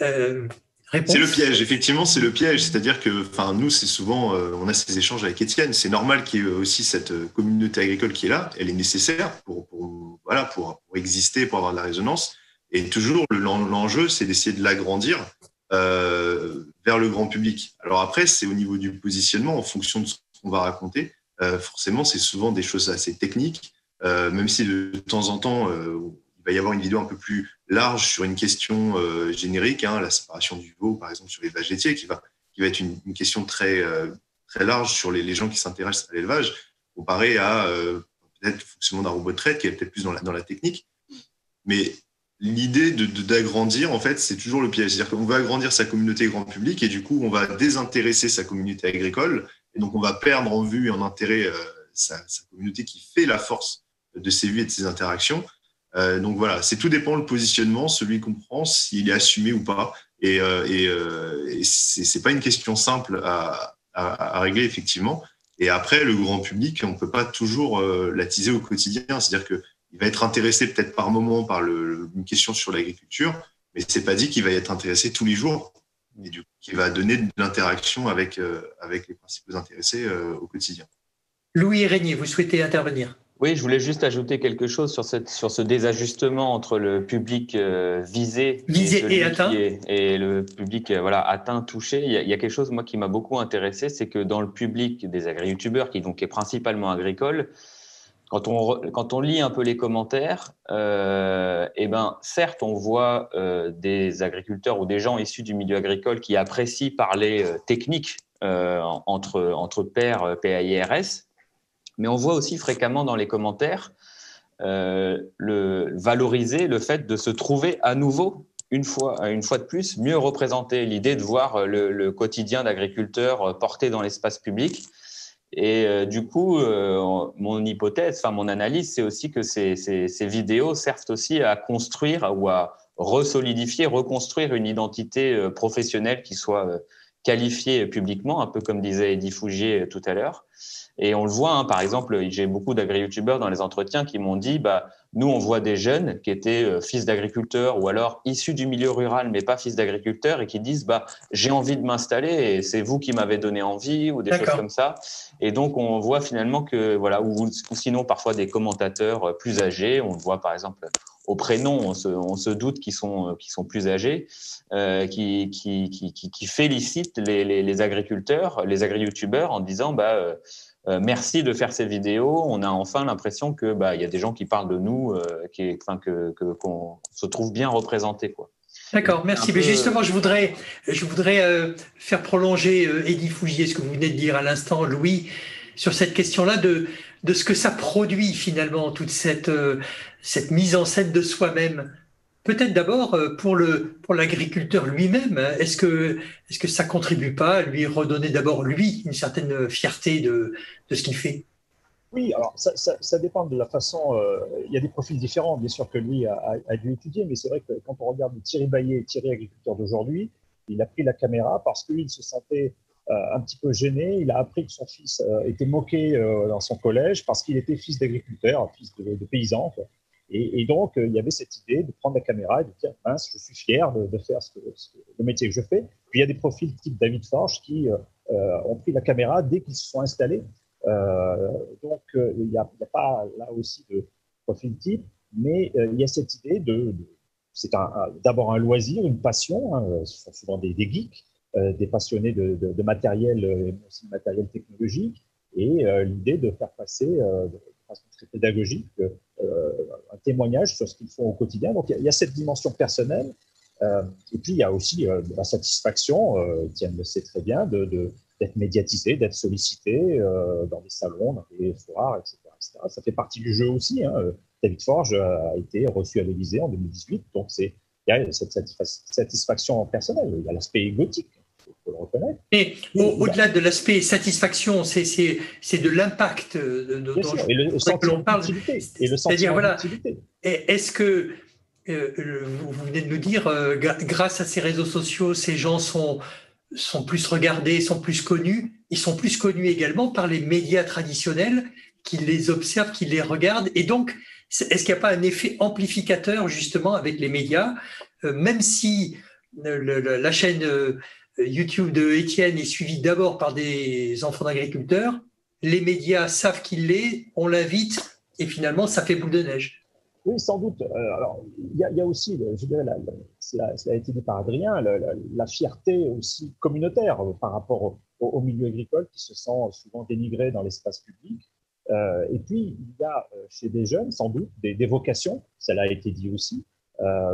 C'est le piège, effectivement, c'est le piège. C'est-à-dire que nous, c'est souvent, on a ces échanges avec Étienne. C'est normal qu'il y ait aussi cette communauté agricole qui est là. Elle est nécessaire pour exister, pour avoir de la résonance. Et toujours, l'enjeu, c'est d'essayer de l'agrandir vers le grand public. Alors après, c'est au niveau du positionnement, en fonction de ce qu'on va raconter. Forcément, c'est souvent des choses assez techniques. même si de temps en temps, il va y avoir une vidéo un peu plus large sur une question générique, hein, la séparation du veau, par exemple, sur l'élevage laitier, qui va être une question très large sur les gens qui s'intéressent à l'élevage, comparé à peut-être le fonctionnement d'un robot de traite qui est peut-être plus dans la technique. Mais l'idée d'agrandir, en fait, c'est toujours le piège. C'est-à-dire qu'on va agrandir sa communauté grand public et du coup, on va désintéresser sa communauté agricole. Et donc, on va perdre en vue et en intérêt sa communauté qui fait la force de ses vues et de ses interactions. Donc voilà, tout dépend le positionnement, celui qu'on prend, s'il est assumé ou pas. Et c'est pas une question simple à régler, effectivement. Et après, le grand public, on ne peut pas toujours l'attiser au quotidien. C'est-à-dire qu'il va être intéressé peut-être par moment par une question sur l'agriculture, mais ce n'est pas dit qu'il va être intéressé tous les jours. Et du coup, qu'il va donner de l'interaction avec les principaux intéressés au quotidien. Louis Régnier, vous souhaitez intervenir? Oui, je voulais juste ajouter quelque chose sur ce désajustement entre le public visé et atteint et le public atteint, touché. Il y a quelque chose moi qui m'a beaucoup intéressé, c'est que dans le public des agri-youtubeurs, qui donc est principalement agricole, quand on lit un peu les commentaires, certes on voit des agriculteurs ou des gens issus du milieu agricole qui apprécient parler technique entre pairs PAIRS. Mais on voit aussi fréquemment dans les commentaires valoriser le fait de se trouver à nouveau, une fois de plus, mieux représenté. L'idée de voir le quotidien d'agriculteurs porté dans l'espace public. Et du coup, mon hypothèse, mon analyse, c'est aussi que ces vidéos servent aussi à construire ou à resolidifier, reconstruire une identité professionnelle qui soit qualifiée publiquement, un peu comme disait Eddy Fougier tout à l'heure. Et on le voit, par exemple, j'ai beaucoup d'agri-youtubeurs dans les entretiens qui m'ont dit nous, on voit des jeunes qui étaient fils d'agriculteurs ou alors issus du milieu rural, mais pas fils d'agriculteurs, et qui disent j'ai envie de m'installer et c'est vous qui m'avez donné envie, ou des choses comme ça. Et donc, on voit finalement que, ou sinon parfois des commentateurs plus âgés, on le voit par exemple au prénom, on se doute qu'ils sont plus âgés, qui félicitent les agriculteurs, les agri-youtubeurs en disant merci de faire ces vidéos. On a enfin l'impression que y a des gens qui parlent de nous, qu'on se trouve bien représentés, quoi. D'accord, merci. Mais justement, je voudrais faire prolonger Eddy Fougier, ce que vous venez de dire à l'instant, Louis, sur cette question-là de ce que ça produit finalement, toute cette mise en scène de soi-même. Peut-être d'abord pour l'agriculteur lui-même, est-ce que ça contribue pas à lui redonner d'abord lui une certaine fierté de ce qu'il fait? Oui, alors ça dépend de la façon. Il y a des profils différents, bien sûr, que lui a dû étudier, mais c'est vrai que quand on regarde Thierry Baillet, Thierry agriculteur d'aujourd'hui, il a pris la caméra parce qu'il se sentait un petit peu gêné. Il a appris que son fils était moqué dans son collège parce qu'il était fils d'agriculteur, fils de paysan, quoi. Et donc, il y avait cette idée de prendre la caméra et de dire mince, je suis fier de faire le métier que je fais. Puis il y a des profils type David Forge qui ont pris la caméra dès qu'ils se sont installés. Donc, il n'y a pas là aussi de profil type, mais il y a cette idée c'est d'abord un loisir, une passion, hein, ce sont souvent des geeks, des passionnés de matériel, mais aussi de matériel technologique, et l'idée de faire passer de façon très pédagogique un témoignage sur ce qu'ils font au quotidien. Donc, il y a cette dimension personnelle, et puis il y a aussi la satisfaction, Étienne le sait très bien, d'être médiatisé, d'être sollicité dans des salons, dans des foires, etc., etc. Ça fait partie du jeu aussi, hein. David Forge a été reçu à l'Élysée en 2018, donc il y a cette satisfaction personnelle. Il y a l'aspect égotique, il faut le reconnaître. Et au-delà de l'aspect satisfaction, c'est de l'impact et le sentiment d'utilité. C'est-à-dire, voilà, est-ce que vous venez de nous dire, grâce à ces réseaux sociaux, ces gens sont plus regardés, sont plus connus. Ils sont plus connus également par les médias traditionnels qui les observent, qui les regardent. Et donc, est-ce qu'il n'y a pas un effet amplificateur justement avec les médias, même si la chaîne YouTube de Étienne est suivie d'abord par des enfants d'agriculteurs, les médias savent qu'il l'est, on l'invite et finalement ça fait boule de neige. Oui, sans doute. Alors, il y a aussi, je dirais, cela a été dit par Adrien, la fierté aussi communautaire par rapport au milieu agricole qui se sent souvent dénigré dans l'espace public. Et puis, il y a chez des jeunes, sans doute, des vocations, cela a été dit aussi,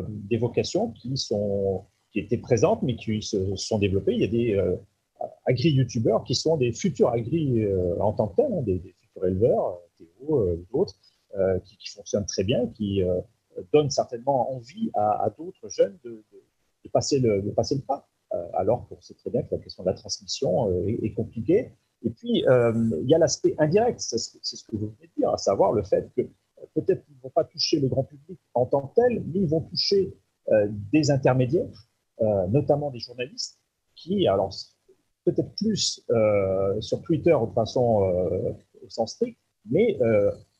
des vocations qui étaient présentes, mais qui se sont développées. Il y a des agri-youtubeurs qui sont des futurs agri en tant que tels, hein, des futurs éleveurs, Théo, d'autres, qui fonctionnent très bien, qui donnent certainement envie à d'autres jeunes de passer le pas. Alors qu'on sait très bien que la question de la transmission est compliquée. Et puis, il y a l'aspect indirect, c'est ce que vous venez de dire, à savoir le fait que peut-être qu'ils ne vont pas toucher le grand public en tant que tel, mais ils vont toucher des intermédiaires, notamment des journalistes, qui, alors peut-être plus sur Twitter de façon au sens strict, mais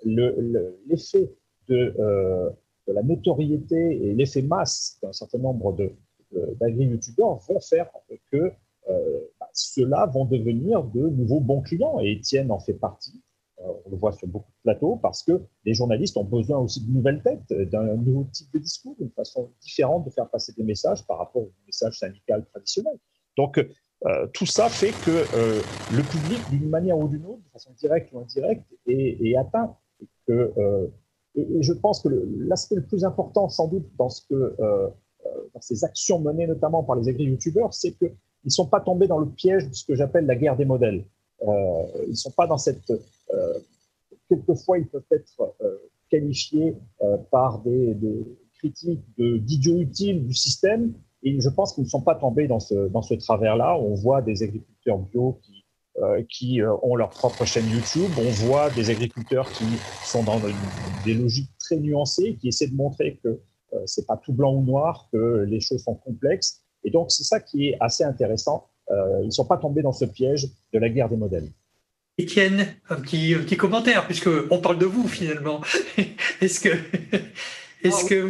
l'effet de la notoriété et l'effet masse d'un certain nombre d'agri-youtubeurs vont faire que ceux-là vont devenir de nouveaux bons clients. Et Étienne en fait partie. On le voit sur beaucoup de plateaux parce que les journalistes ont besoin aussi de nouvelles têtes, d'un nouveau type de discours, d'une façon différente de faire passer des messages par rapport au message syndical traditionnel. Donc, tout ça fait que le public, d'une manière ou d'une autre, de façon directe ou indirecte, est atteint. Et je pense que l'aspect le plus important, sans doute, dans ces actions menées notamment par les agri-youtubeurs, c'est qu'ils ne sont pas tombés dans le piège de ce que j'appelle la guerre des modèles. Ils ne sont pas dans cette… quelquefois, ils peuvent être qualifiés par des critiques d'idiots utiles du système, et je pense qu'ils ne sont pas tombés dans ce travers-là. On voit des agriculteurs bio qui ont leur propre chaîne YouTube, on voit des agriculteurs qui sont dans des logiques très nuancées, qui essaient de montrer que c'est pas tout blanc ou noir, que les choses sont complexes. Et donc, c'est ça qui est assez intéressant. Ils ne sont pas tombés dans ce piège de la guerre des modèles. Étienne, un petit commentaire, puisqu'on parle de vous finalement. Est-ce que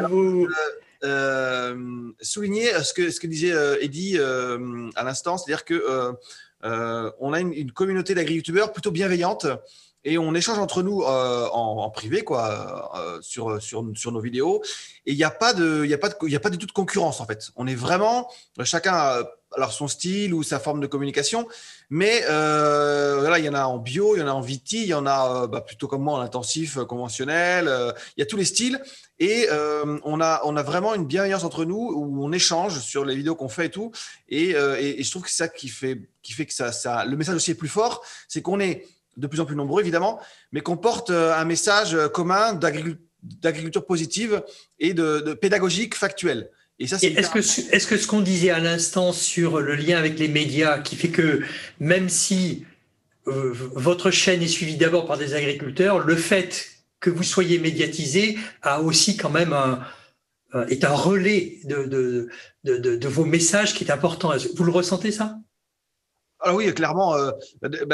vous… souligner ce que disait Eddy à l'instant, c'est-à-dire que on a une communauté d'agri-youtubeurs plutôt bienveillante et on échange entre nous en privé sur nos vidéos, et il n'y a pas du tout de concurrence en fait. On est vraiment chacun alors son style ou sa forme de communication, mais voilà, il y en a en bio, il y en a en viti, il y en a plutôt comme moi en intensif conventionnel, il y a tous les styles, et on a vraiment une bienveillance entre nous où on échange sur les vidéos qu'on fait et tout, et je trouve que c'est ça qui fait que ça le message aussi est plus fort, c'est qu'on est de plus en plus nombreux évidemment, mais qu'on porte un message commun d'agriculture positive et de pédagogique factuelle. Et ça, est-ce que ce qu'on disait à l'instant sur le lien avec les médias, qui fait que même si votre chaîne est suivie d'abord par des agriculteurs, le fait que vous soyez médiatisé a aussi quand même est un relais de vos messages qui est important. Vous le ressentez ça ? Alors oui, clairement.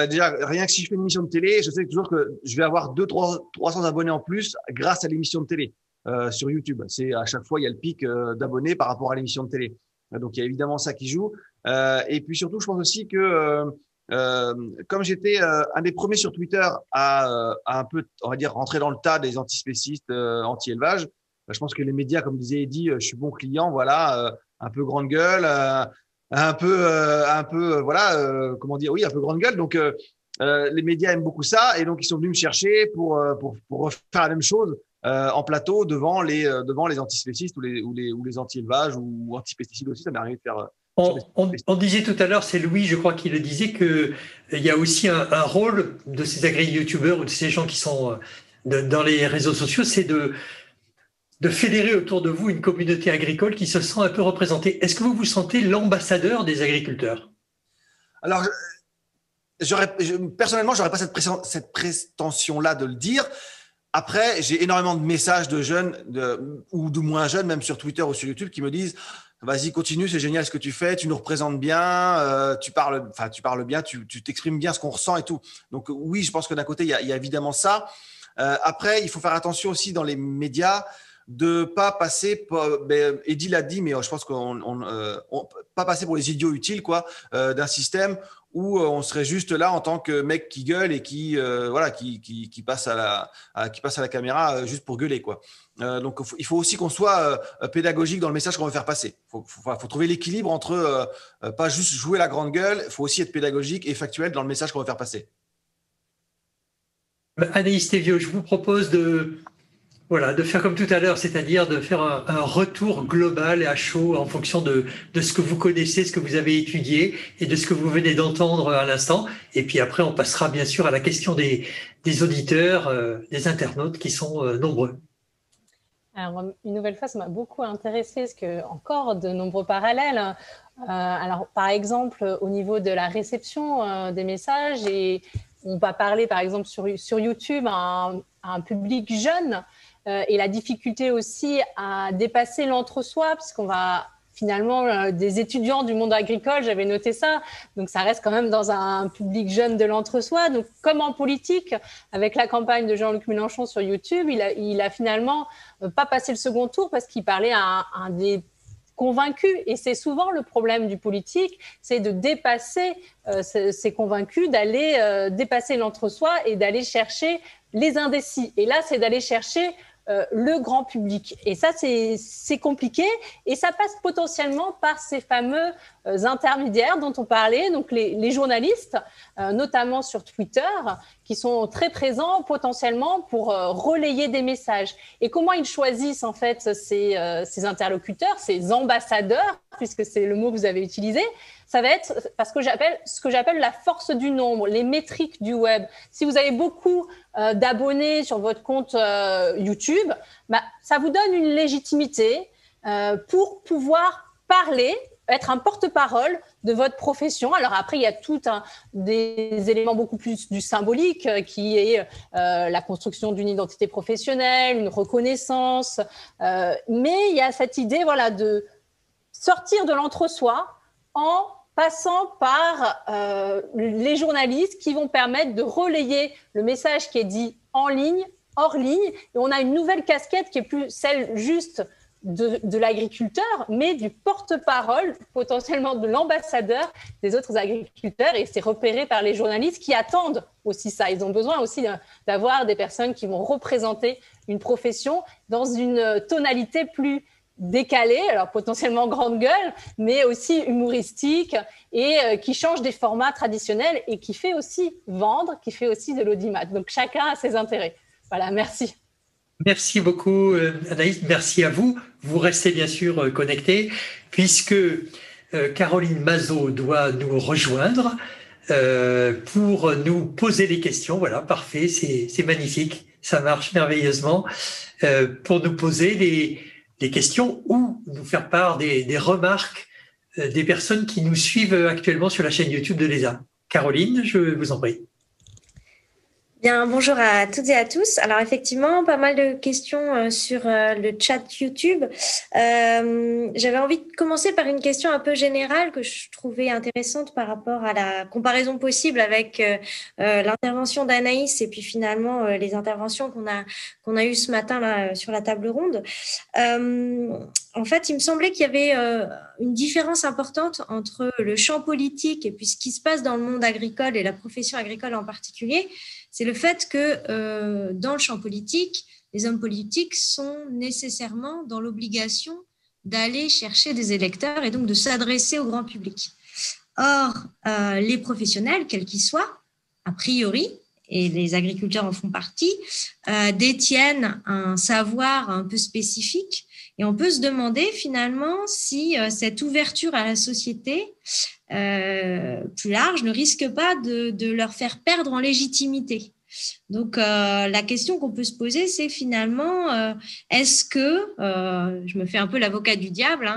Déjà, rien que si je fais une émission de télé, je sais toujours que je vais avoir 300 abonnés en plus grâce à l'émission de télé sur YouTube. C'est à chaque fois, il y a le pic d'abonnés par rapport à l'émission de télé. Donc, il y a évidemment ça qui joue. Et puis surtout, je pense aussi que comme j'étais un des premiers sur Twitter à un peu, on va dire, rentrer dans le tas des antispécistes, anti-élevage, je pense que les médias, comme disait Eddy, je suis bon client, voilà, un peu grande gueule, un peu, voilà, comment dire, oui, un peu grande gueule. Donc, les médias aiment beaucoup ça, et donc ils sont venus me chercher pour refaire la même chose en plateau devant les antispécistes ou les anti-élevage ou anti-pesticides aussi. Ça m'est arrivé de faire. On disait tout à l'heure, c'est Louis, je crois, qui le disait, qu'il y a aussi un rôle de ces agri-youtubeurs ou de ces gens qui sont dans les réseaux sociaux, c'est de fédérer autour de vous une communauté agricole qui se sent un peu représentée. Est-ce que vous vous sentez l'ambassadeur des agriculteurs ? Alors, personnellement, j'aurais pas cette prétention-là de le dire. Après, j'ai énormément de messages de jeunes ou de moins jeunes, même sur Twitter ou sur YouTube, qui me disent « Vas-y, continue, c'est génial ce que tu fais, tu nous représentes bien, tu parles bien, tu t'exprimes bien ce qu'on ressent et tout. » Donc oui, je pense que d'un côté, il y a évidemment ça. Après, il faut faire attention aussi dans les médias de pas passer, Eddy l'a dit, mais je pense pas passer pour les idiots utiles d'un système où on serait juste là en tant que mec qui gueule et qui passe à la caméra juste pour gueuler donc il faut aussi qu'on soit pédagogique dans le message qu'on veut faire passer. Faut trouver l'équilibre entre pas juste jouer la grande gueule, il faut aussi être pédagogique et factuel dans le message qu'on veut faire passer. Anaïs Théviot, je vous propose de faire comme tout à l'heure, c'est-à-dire de faire un retour global et à chaud en fonction de ce que vous connaissez, ce que vous avez étudié et de ce que vous venez d'entendre à l'instant. Et puis après, on passera bien sûr à la question des auditeurs, des internautes qui sont nombreux. Alors, une nouvelle fois, ça m'a beaucoup intéressé parce que encore de nombreux parallèles. Alors, par exemple, au niveau de la réception des messages, et on va parler par exemple sur YouTube à un public jeune et la difficulté aussi à dépasser l'entre-soi, parce qu'on va finalement des étudiants du monde agricole, j'avais noté ça, donc ça reste quand même dans un public jeune de l'entre-soi. Donc comme en politique, avec la campagne de Jean-Luc Mélenchon sur YouTube, il a finalement pas passé le second tour parce qu'il parlait à un des convaincus. Et c'est souvent le problème du politique, c'est de dépasser ces convaincus, d'aller dépasser l'entre-soi et d'aller chercher les indécis. Et là, c'est d'aller chercher le grand public. Et ça, c'est compliqué. Et ça passe potentiellement par ces fameux intermédiaires dont on parlait, donc les journalistes, notamment sur Twitter, qui sont très présents potentiellement pour relayer des messages. Et comment ils choisissent en fait ces interlocuteurs, ces ambassadeurs, puisque c'est le mot que vous avez utilisé, ça va être ce que j'appelle la force du nombre, les métriques du web. Si vous avez beaucoup d'abonnés sur votre compte YouTube, ça vous donne une légitimité pour pouvoir parler, être un porte-parole de votre profession. Alors après, il y a des éléments beaucoup plus du symbolique qui est la construction d'une identité professionnelle, une reconnaissance. Mais il y a cette idée de sortir de l'entre-soi en passant par les journalistes qui vont permettre de relayer le message qui est dit en ligne, hors ligne. Et on a une nouvelle casquette qui est plus celle juste de l'agriculteur, mais du porte-parole, potentiellement de l'ambassadeur des autres agriculteurs. Et c'est repéré par les journalistes qui attendent aussi ça. Ils ont besoin aussi d'avoir des personnes qui vont représenter une profession dans une tonalité plus décalée, alors potentiellement grande gueule, mais aussi humoristique et qui change des formats traditionnels et qui fait aussi vendre, qui fait aussi de l'audimat. Donc chacun a ses intérêts. Voilà, merci. Merci beaucoup Anaïs, merci à vous. Vous restez bien sûr connectés puisque Caroline Mazot doit nous rejoindre pour nous poser les questions. Voilà, parfait, c'est magnifique, ça marche merveilleusement pour nous poser des questions ou nous faire part des remarques des personnes qui nous suivent actuellement sur la chaîne YouTube de l'ESA. Caroline, je vous en prie. Bien, bonjour à toutes et à tous. Alors effectivement, pas mal de questions sur le chat YouTube. J'avais envie de commencer par une question un peu générale que je trouvais intéressante par rapport à la comparaison possible avec l'intervention d'Anaïs et puis finalement les interventions qu'on a eues ce matin là, sur la table ronde. En fait, il me semblait qu'il y avait une différence importante entre le champ politique et puis ce qui se passe dans le monde agricole et la profession agricole en particulier. C'est le fait que dans le champ politique, les hommes politiques sont nécessairement dans l'obligation d'aller chercher des électeurs et donc de s'adresser au grand public. Or, les professionnels, quels qu'ils soient, a priori, et les agriculteurs en font partie, détiennent un savoir un peu spécifique. Et on peut se demander finalement si cette ouverture à la société plus large ne risque pas de leur faire perdre en légitimité. Donc, la question qu'on peut se poser, c'est finalement, est-ce que, je me fais un peu l'avocat du diable,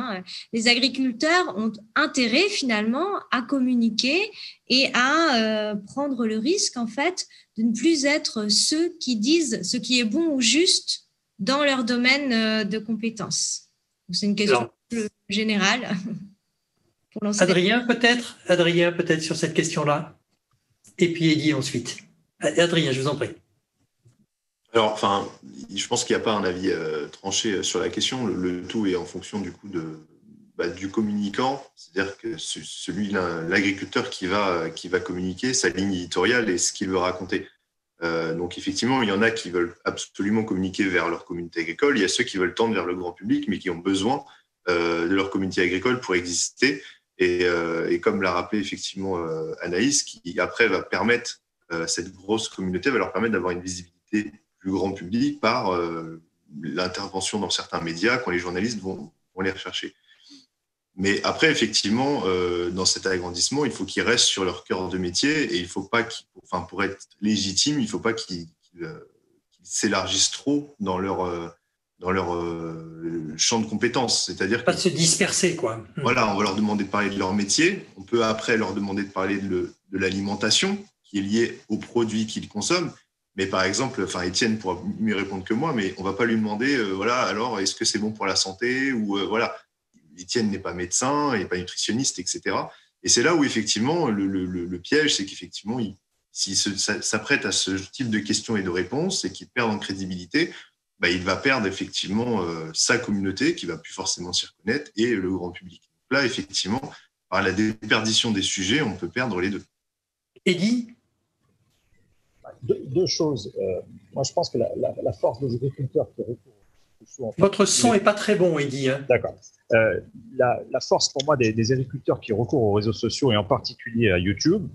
les agriculteurs ont intérêt finalement à communiquer et à prendre le risque, en fait, de ne plus être ceux qui disent ce qui est bon ou juste dans leur domaine de compétences. Donc, c'est une question plus générale. Pour lancer Adrien, peut-être sur cette question-là. Et puis Eddy ensuite. Adrien, je vous en prie. Alors, je pense qu'il n'y a pas un avis tranché sur la question. Le tout est en fonction du coup du communicant, c'est-à-dire que l'agriculteur qui va communiquer sa ligne éditoriale et ce qu'il veut raconter. Donc effectivement, il y en a qui veulent absolument communiquer vers leur communauté agricole. Il y a ceux qui veulent tendre vers le grand public, mais qui ont besoin de leur communauté agricole pour exister. Et comme l'a rappelé effectivement Anaïs, qui après va permettre cette grosse communauté va leur permettre d'avoir une visibilité plus grand public par l'intervention dans certains médias quand les journalistes vont les rechercher. Mais après, effectivement, dans cet agrandissement, il faut qu'ils restent sur leur cœur de métier et il faut pas pour être légitime, il ne faut pas qu'ils s'élargissent trop dans leur champ de compétences. C'est-à-dire pas de se disperser, quoi. Voilà, on va leur demander de parler de leur métier. On peut après leur demander de parler de l'alimentation qui est liée aux produits qu'ils consomment. Mais par exemple, Étienne pourra mieux répondre que moi, mais on ne va pas lui demander, alors, est-ce que c'est bon pour la santé ou voilà. Étienne n'est pas médecin, il n'est pas nutritionniste, etc. Et c'est là où, effectivement, le piège, c'est qu'effectivement, s'il s'apprête à ce type de questions et de réponses et qu'il perd en crédibilité, il va perdre effectivement sa communauté qui ne va plus forcément s'y reconnaître et le grand public. Donc là, effectivement, par la déperdition des sujets, on peut perdre les deux. Eddy ? Deux choses. Moi, je pense que la force des agriculteurs qui recourent souvent… Votre son n'est pas très bon, Eddy. Hein. D'accord. La force pour moi des agriculteurs qui recourent aux réseaux sociaux et en particulier à YouTube,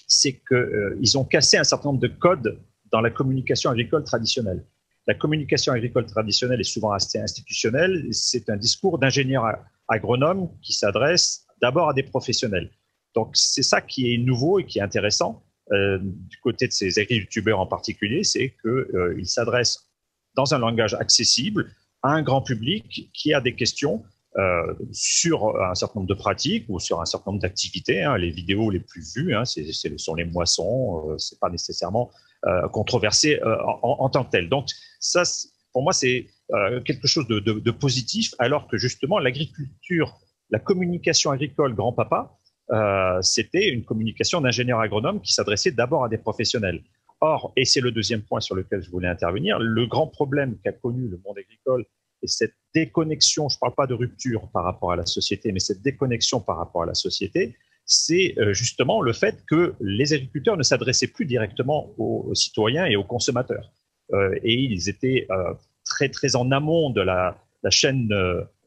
c'est qu'ils ont cassé un certain nombre de codes dans la communication agricole traditionnelle. La communication agricole traditionnelle est souvent assez institutionnelle. C'est un discours d'ingénieur agronome qui s'adresse d'abord à des professionnels. Donc, c'est ça qui est nouveau et qui est intéressant du côté de ces agri-youtubeurs en particulier, c'est qu'ils s'adressent dans un langage accessible à un grand public qui a des questions sur un certain nombre de pratiques ou sur un certain nombre d'activités. Hein. Les vidéos les plus vues, sont les moissons, c'est pas nécessairement controversé en tant que tel. Donc ça, pour moi, c'est quelque chose de positif, alors que justement l'agriculture, la communication agricole grand-papa, c'était une communication d'ingénieur agronome qui s'adressait d'abord à des professionnels. Or, et c'est le deuxième point sur lequel je voulais intervenir, le grand problème qu'a connu le monde agricole et cette déconnexion, je ne parle pas de rupture par rapport à la société, mais cette déconnexion par rapport à la société, c'est justement le fait que les agriculteurs ne s'adressaient plus directement aux citoyens et aux consommateurs. Et ils étaient très, très en amont de la chaîne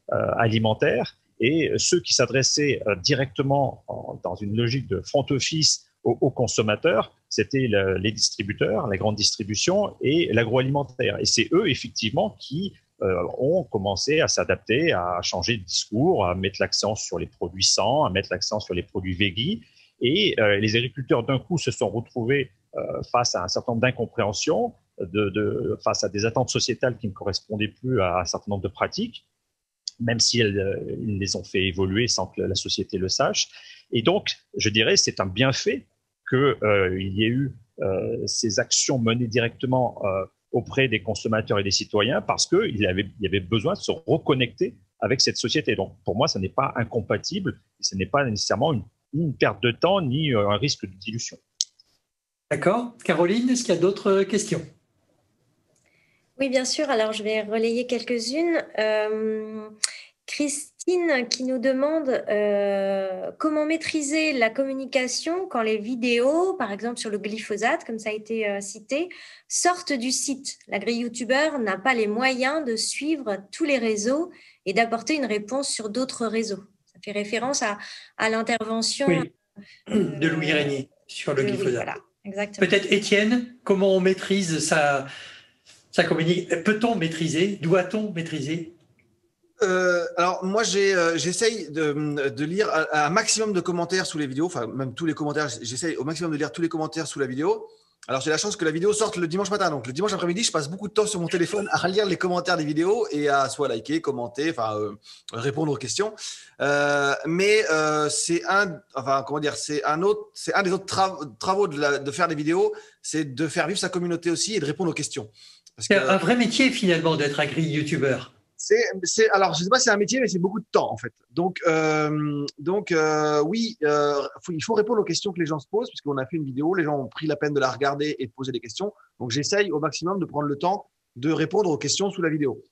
alimentaire. Et ceux qui s'adressaient directement dans une logique de front office aux consommateurs, c'était les distributeurs, la grande distribution et l'agroalimentaire. Et c'est eux, effectivement, qui ont commencé à s'adapter, à changer de discours, à mettre l'accent sur les produits sains, à mettre l'accent sur les produits végis. Et les agriculteurs, d'un coup, se sont retrouvés face à un certain nombre d'incompréhensions, face à des attentes sociétales qui ne correspondaient plus à un certain nombre de pratiques, même si ils les ont fait évoluer sans que la société le sache. Et donc, je dirais, c'est un bienfait qu'il y ait eu ces actions menées directement auprès des consommateurs et des citoyens parce qu'il y avait besoin de se reconnecter avec cette société. Donc, pour moi, ce n'est pas incompatible, ce n'est pas nécessairement une perte de temps ni un risque de dilution. D'accord. Caroline, est-ce qu'il y a d'autres questions ? Oui, bien sûr. Alors, je vais relayer quelques-unes. Christine qui nous demande comment maîtriser la communication quand les vidéos, par exemple sur le glyphosate, comme ça a été cité, sortent du site. L'agri-youtubeur n'a pas les moyens de suivre tous les réseaux et d'apporter une réponse sur d'autres réseaux. Ça fait référence à l'intervention de Louis Régnier sur le glyphosate. Voilà, exactement. Peut-être Étienne, comment on maîtrise sa communication ? Peut-on maîtriser ? Doit-on maîtriser ? Alors moi j'essaye de lire un maximum de commentaires sous les vidéos, enfin même tous les commentaires, j'essaye au maximum de lire tous les commentaires sous la vidéo. Alors j'ai la chance que la vidéo sorte le dimanche matin, donc le dimanche après-midi je passe beaucoup de temps sur mon téléphone à lire les commentaires des vidéos et à soit liker, commenter, répondre aux questions. Mais c'est un des autres travaux de faire des vidéos, c'est de faire vivre sa communauté aussi et de répondre aux questions. C'est un vrai métier finalement d'être agri-youtubeur. Alors, je ne sais pas si c'est un métier, mais c'est beaucoup de temps en fait. Donc, oui, il faut répondre aux questions que les gens se posent, puisqu'on a fait une vidéo, les gens ont pris la peine de la regarder et de poser des questions. Donc, j'essaye au maximum de prendre le temps de répondre aux questions sous la vidéo.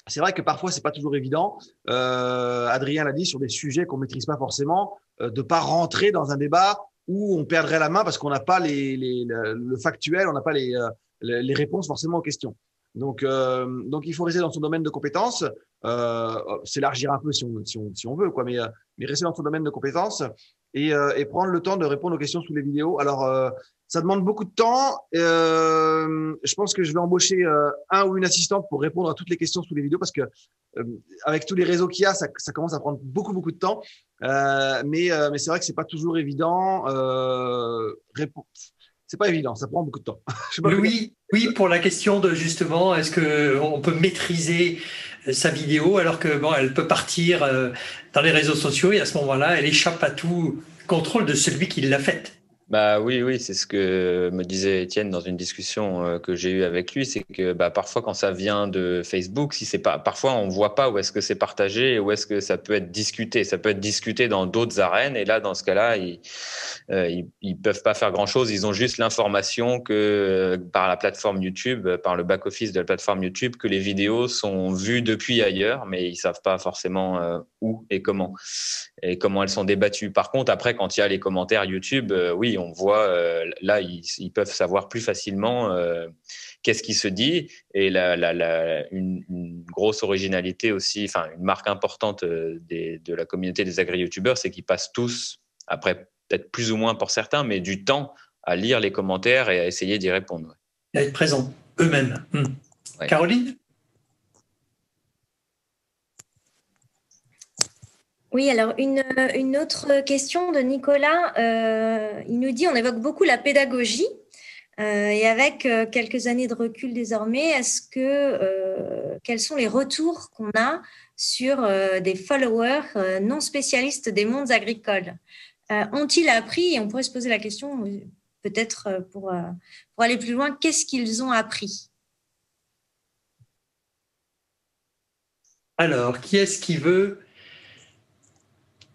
C'est vrai que parfois, c'est pas toujours évident. Adrien l'a dit sur des sujets qu'on maîtrise pas forcément, de pas rentrer dans un débat où on perdrait la main parce qu'on n'a pas le factuel, on n'a pas les réponses forcément aux questions. Donc, il faut rester dans son domaine de s'élargir un peu si on veut, quoi, mais rester dans son domaine de compétences et prendre le temps de répondre aux questions sous les vidéos. Alors, ça demande beaucoup de temps. Je pense que je vais embaucher un ou une assistante pour répondre à toutes les questions sous les vidéos parce que avec tous les réseaux qu'il y a, ça commence à prendre beaucoup de temps. Mais c'est vrai que c'est pas toujours évident. C'est pas évident, ça prend beaucoup de temps. Oui, pour la question de justement, est-ce qu'on peut maîtriser sa vidéo alors que bon, elle peut partir dans les réseaux sociaux et à ce moment-là, elle échappe à tout contrôle de celui qui l'a faite. Bah oui, c'est ce que me disait Étienne dans une discussion que j'ai eue avec lui, c'est que parfois quand ça vient de Facebook, si c'est pas, parfois on voit pas où est-ce que c'est partagé et où est-ce que ça peut être discuté. Ça peut être discuté dans d'autres arènes et là dans ce cas-là, ils peuvent pas faire grand-chose. Ils ont juste l'information que par la plateforme YouTube, par le back-office de la plateforme YouTube, que les vidéos sont vues depuis ailleurs, mais ils savent pas forcément où et comment elles sont débattues. Par contre, après quand il y a les commentaires YouTube, oui, on voit là, ils peuvent savoir plus facilement qu'est-ce qui se dit. Et une grosse originalité aussi, enfin une marque importante de la communauté des agri-youtubeurs, c'est qu'ils passent tous, après peut-être plus ou moins pour certains, mais du temps à lire les commentaires et à essayer d'y répondre. À être présents eux-mêmes. Ouais. Caroline ? Oui, alors une autre question de Nicolas. Il nous dit, on évoque beaucoup la pédagogie et avec quelques années de recul désormais, quels sont les retours qu'on a sur des followers non spécialistes des mondes agricoles? Ont-ils appris, et on pourrait se poser la question peut-être pour aller plus loin, qu'est-ce qu'ils ont appris? Alors, qui est-ce qui veut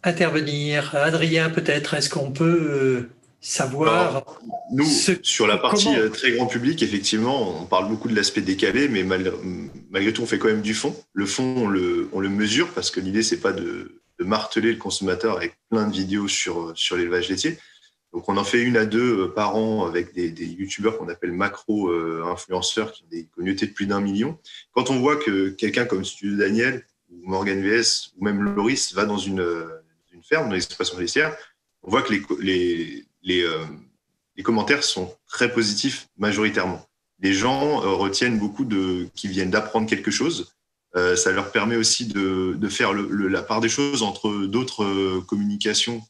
intervenir? Adrien, peut-être, est-ce qu'on peut savoir... Alors, nous, sur la partie très grand public, effectivement, on parle beaucoup de l'aspect décalé, mais malgré tout, on fait quand même du fond. Le fond, on le mesure parce que l'idée, c'est pas de marteler le consommateur avec plein de vidéos sur l'élevage laitier. Donc, on en fait 1 à 2 par an avec des youtubeurs qu'on appelle macro-influenceurs qui ont des communautés de plus d'1 million. Quand on voit que quelqu'un comme Studio Daniel ou Morgan VS ou même Loris va dans une ferme, dans l'exploitation laitière, on voit que les commentaires sont très positifs majoritairement. Les gens retiennent beaucoup qui viennent d'apprendre quelque chose. Ça leur permet aussi de faire la part des choses entre d'autres communications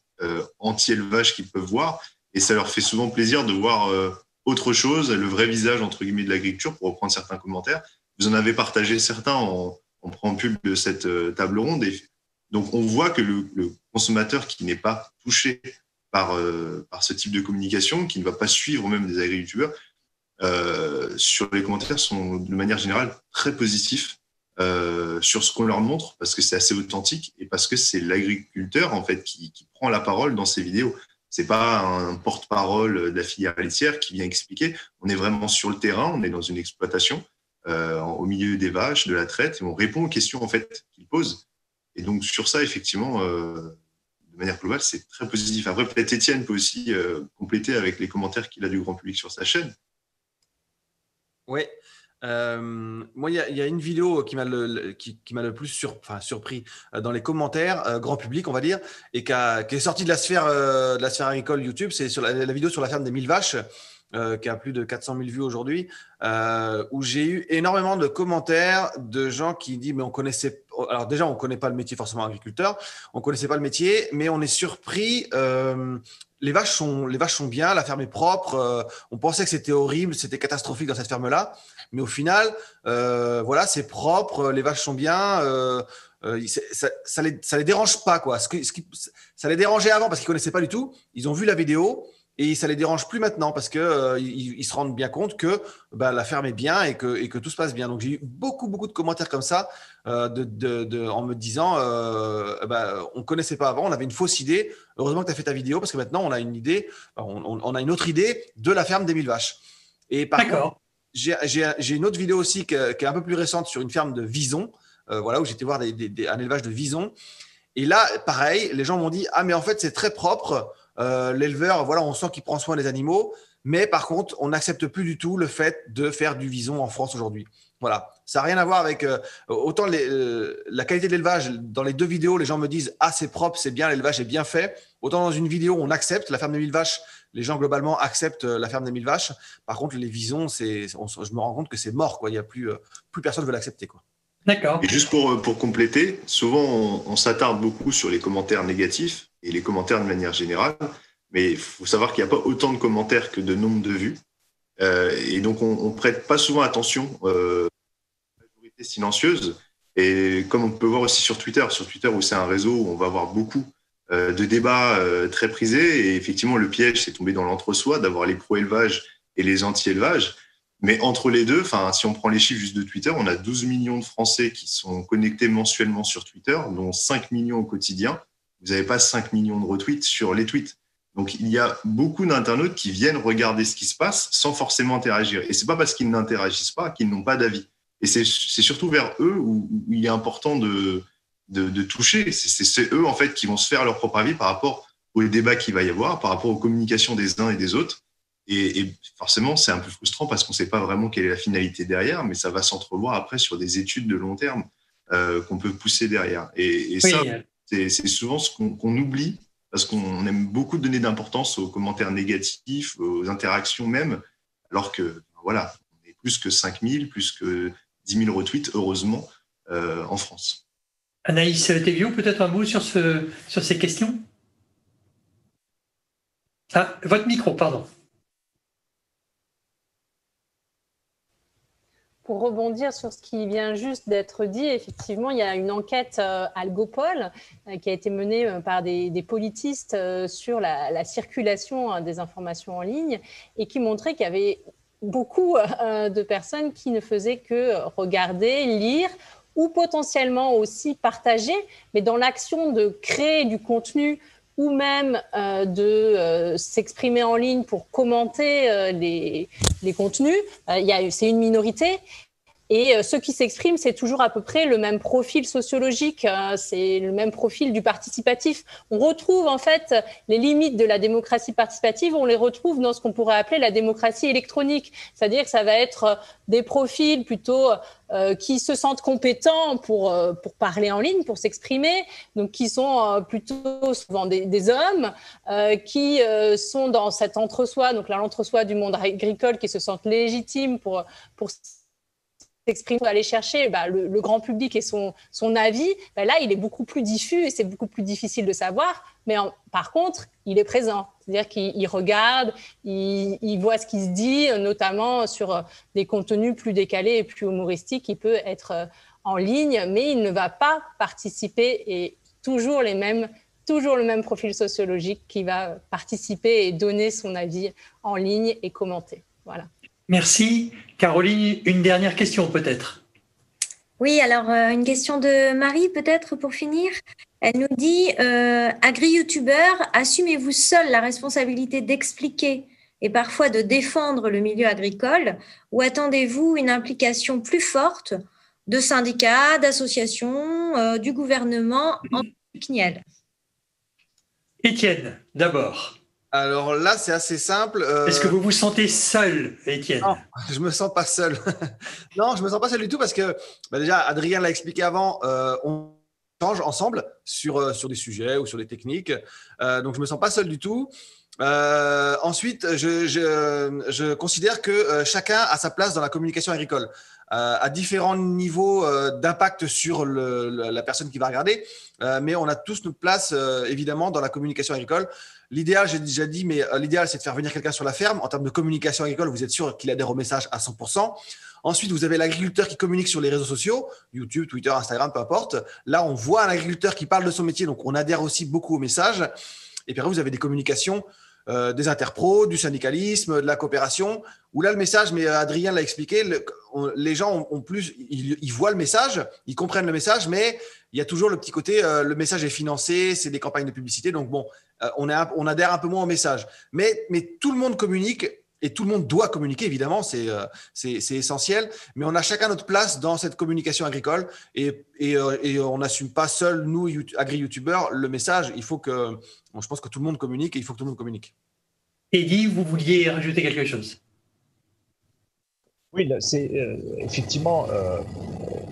anti-élevage qu'ils peuvent voir. Et ça leur fait souvent plaisir de voir autre chose, le vrai visage, entre guillemets, de l'agriculture, pour reprendre certains commentaires. Vous en avez partagé certains en préambule de cette table ronde. Et donc, on voit que le consommateur qui n'est pas touché par ce type de communication, qui ne va pas suivre même des agri-youtubeurs, sur les commentaires sont de manière générale très positifs sur ce qu'on leur montre, parce que c'est assez authentique et parce que c'est l'agriculteur en fait qui prend la parole dans ces vidéos. C'est pas un porte-parole de la filière laitière qui vient expliquer. On est vraiment sur le terrain, on est dans une exploitation au milieu des vaches, de la traite, et on répond aux questions en fait qu'ils posent. Et donc sur ça, effectivement, de manière globale, c'est très positif. Après, peut-être Étienne peut aussi compléter avec les commentaires qu'il a du grand public sur sa chaîne. Oui. Moi, il y a une vidéo qui m'a le plus surpris dans les commentaires, grand public, on va dire, et qui est sortie de la sphère agricole YouTube. C'est sur la vidéo sur la ferme des 1000 vaches, qui a plus de 400 000 vues aujourd'hui, où j'ai eu énormément de commentaires de gens qui disent mais on connaissait. Alors déjà, on connaît pas le métier forcément agriculteur, on connaissait pas le métier, mais on est surpris. Les vaches sont bien, la ferme est propre. On pensait que c'était horrible, c'était catastrophique dans cette ferme-là, mais au final, voilà, c'est propre, les vaches sont bien. Ça les dérange pas, quoi. Ça les dérangeait avant parce qu'ils connaissaient pas du tout. Ils ont vu la vidéo et ça les dérange plus maintenant parce que ils se rendent bien compte que la ferme est bien et que tout se passe bien. Donc j'ai eu beaucoup de commentaires comme ça en me disant on connaissait pas avant, on avait une fausse idée. Heureusement que tu as fait ta vidéo parce que maintenant on a une idée, on a une autre idée de la ferme des 1000 vaches. Et par contre, j'ai une autre vidéo aussi qui est un peu plus récente sur une ferme de visons, où j'étais voir un élevage de visons. Et là, pareil, les gens m'ont dit mais en fait c'est très propre. L'éleveur, voilà, on sent qu'il prend soin des animaux, mais par contre, on n'accepte plus du tout le fait de faire du vison en France aujourd'hui. Voilà, ça n'a rien à voir avec autant la qualité de l'élevage. Dans les 2 vidéos, les gens me disent « Ah, c'est propre, c'est bien, l'élevage est bien fait ». Autant dans une vidéo, on accepte la ferme des 1000 vaches. Les gens, globalement, acceptent la ferme des 1000 vaches. Par contre, les visons, je me rends compte que c'est mort, quoi. Il y a plus personne ne veut l'accepter, quoi. D'accord. Et juste pour compléter, souvent on s'attarde beaucoup sur les commentaires négatifs et les commentaires de manière générale, mais il faut savoir qu'il n'y a pas autant de commentaires que de nombre de vues. Et donc on prête pas souvent attention à la majorité silencieuse. Et comme on peut voir aussi sur Twitter où c'est un réseau où on va avoir beaucoup de débats très prisés. Et effectivement, le piège, c'est tombé dans l'entre-soi, d'avoir les pro-élevage et les anti-élevage. Mais entre les deux, si on prend les chiffres juste de Twitter, on a 12 millions de Français qui sont connectés mensuellement sur Twitter, dont 5 millions au quotidien. Vous n'avez pas 5 millions de retweets sur les tweets. Donc, il y a beaucoup d'internautes qui viennent regarder ce qui se passe sans forcément interagir. Et ce n'est pas parce qu'ils n'interagissent pas qu'ils n'ont pas d'avis. Et c'est surtout vers eux où il est important de toucher. C'est eux, en fait, qui vont se faire leur propre avis par rapport aux débats qu'il va y avoir, par rapport aux communications des uns et des autres. Et forcément, c'est un peu frustrant parce qu'on ne sait pas vraiment quelle est la finalité derrière, mais ça va s'entrevoir après sur des études de long terme qu'on peut pousser derrière. Et oui. Ça, c'est souvent ce qu'on oublie parce qu'on aime beaucoup donner d'importance aux commentaires négatifs, aux interactions même, alors que, voilà, on est plus que 5000, plus que 10 000 retweets, heureusement, en France. Anaïs Théviot, peut-être un mot sur ces questions? Ah, votre micro, pardon. Pour rebondir sur ce qui vient juste d'être dit, effectivement, il y a une enquête Algopol qui a été menée par des politistes sur la circulation des informations en ligne et qui montrait qu'il y avait beaucoup de personnes qui ne faisaient que regarder, lire ou potentiellement aussi partager, mais dans l'action de créer du contenu ou même de s'exprimer en ligne pour commenter les contenus, c'est une minorité. Et ceux qui s'expriment, c'est toujours à peu près le même profil sociologique, c'est le même profil du participatif. On retrouve en fait les limites de la démocratie participative, on les retrouve dans ce qu'on pourrait appeler la démocratie électronique. C'est-à-dire que ça va être des profils plutôt qui se sentent compétents pour parler en ligne, pour s'exprimer, donc qui sont plutôt souvent des hommes, qui sont dans cet entre-soi, donc l'entre-soi du monde agricole, qui se sentent légitimes pour s'exprimer, aller chercher le grand public et son avis. Là, il est beaucoup plus diffus et c'est beaucoup plus difficile de savoir, mais par contre, il est présent. C'est-à-dire qu'il regarde, il voit ce qui se dit, notamment sur des contenus plus décalés et plus humoristiques. Il peut être en ligne, mais il ne va pas participer et toujours le même profil sociologique qui va participer et donner son avis en ligne et commenter. Voilà. Merci. Caroline, une dernière question peut-être. Oui, alors une question de Marie peut-être pour finir. Elle nous dit, agri-youtubeur, assumez-vous seul la responsabilité d'expliquer et parfois de défendre le milieu agricole ou attendez-vous une implication plus forte de syndicats, d'associations, du gouvernement en CNIL? Étienne, d'abord. Alors là, c'est assez simple. Est-ce que vous vous sentez seul, Étienne? Non, je me sens pas seul. Non, je me sens pas seul du tout parce que déjà, Adrien l'a expliqué avant, on change ensemble sur des sujets ou sur des techniques. Donc, je me sens pas seul du tout. Ensuite, je considère que chacun a sa place dans la communication agricole, à différents niveaux d'impact sur la personne qui va regarder, mais on a tous notre place évidemment dans la communication agricole. L'idéal, j'ai déjà dit, mais l'idéal, c'est de faire venir quelqu'un sur la ferme. En termes de communication agricole, vous êtes sûr qu'il adhère au message à 100%. Ensuite, vous avez l'agriculteur qui communique sur les réseaux sociaux, YouTube, Twitter, Instagram, peu importe. Là, on voit un agriculteur qui parle de son métier, donc on adhère aussi beaucoup au message. Et puis après, vous avez des communications des interpros, du syndicalisme, de la coopération, où là, le message, mais Adrien l'a expliqué, les gens ont plus, ils voient le message, ils comprennent le message, mais il y a toujours le petit côté, le message est financé, c'est des campagnes de publicité, donc bon, on adhère un peu moins au message. Mais tout le monde communique et tout le monde doit communiquer, évidemment, c'est essentiel, mais on a chacun notre place dans cette communication agricole et on n'assume pas seul, nous, agri-youtubeurs, le message. Il faut que, je pense que tout le monde communique et il faut que tout le monde communique. Eddy, vous vouliez rajouter quelque chose? Oui, c'est effectivement,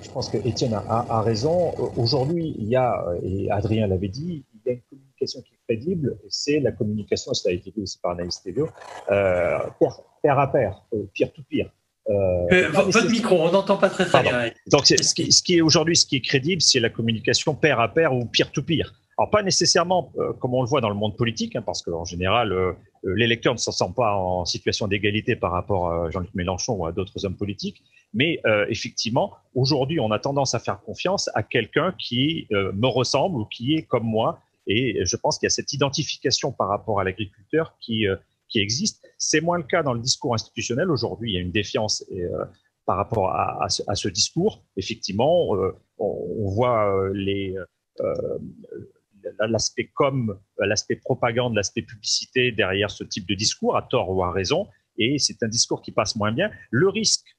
je pense que Étienne a raison. Aujourd'hui, il y a, et Adrien l'avait dit, il y a une communication qui est crédible, c'est la communication, ça a été dit aussi par Anaïs Théveaud, pair à pair, peer-to-peer. Votre micro, on n'entend pas très bien. Donc, ce qui est aujourd'hui, ce qui est crédible, c'est la communication pair à pair ou peer-to-peer. Alors, pas nécessairement comme on le voit dans le monde politique, hein, parce qu'en général, l'électeur ne se sent pas en situation d'égalité par rapport à Jean-Luc Mélenchon ou à d'autres hommes politiques. Mais effectivement, aujourd'hui, on a tendance à faire confiance à quelqu'un qui me ressemble ou qui est comme moi. Et je pense qu'il y a cette identification par rapport à l'agriculteur qui existe. C'est moins le cas dans le discours institutionnel. Aujourd'hui, il y a une défiance par rapport à ce discours. Effectivement, on voit l'aspect com, l'aspect propagande, l'aspect publicité derrière ce type de discours, à tort ou à raison, et c'est un discours qui passe moins bien. Le risque,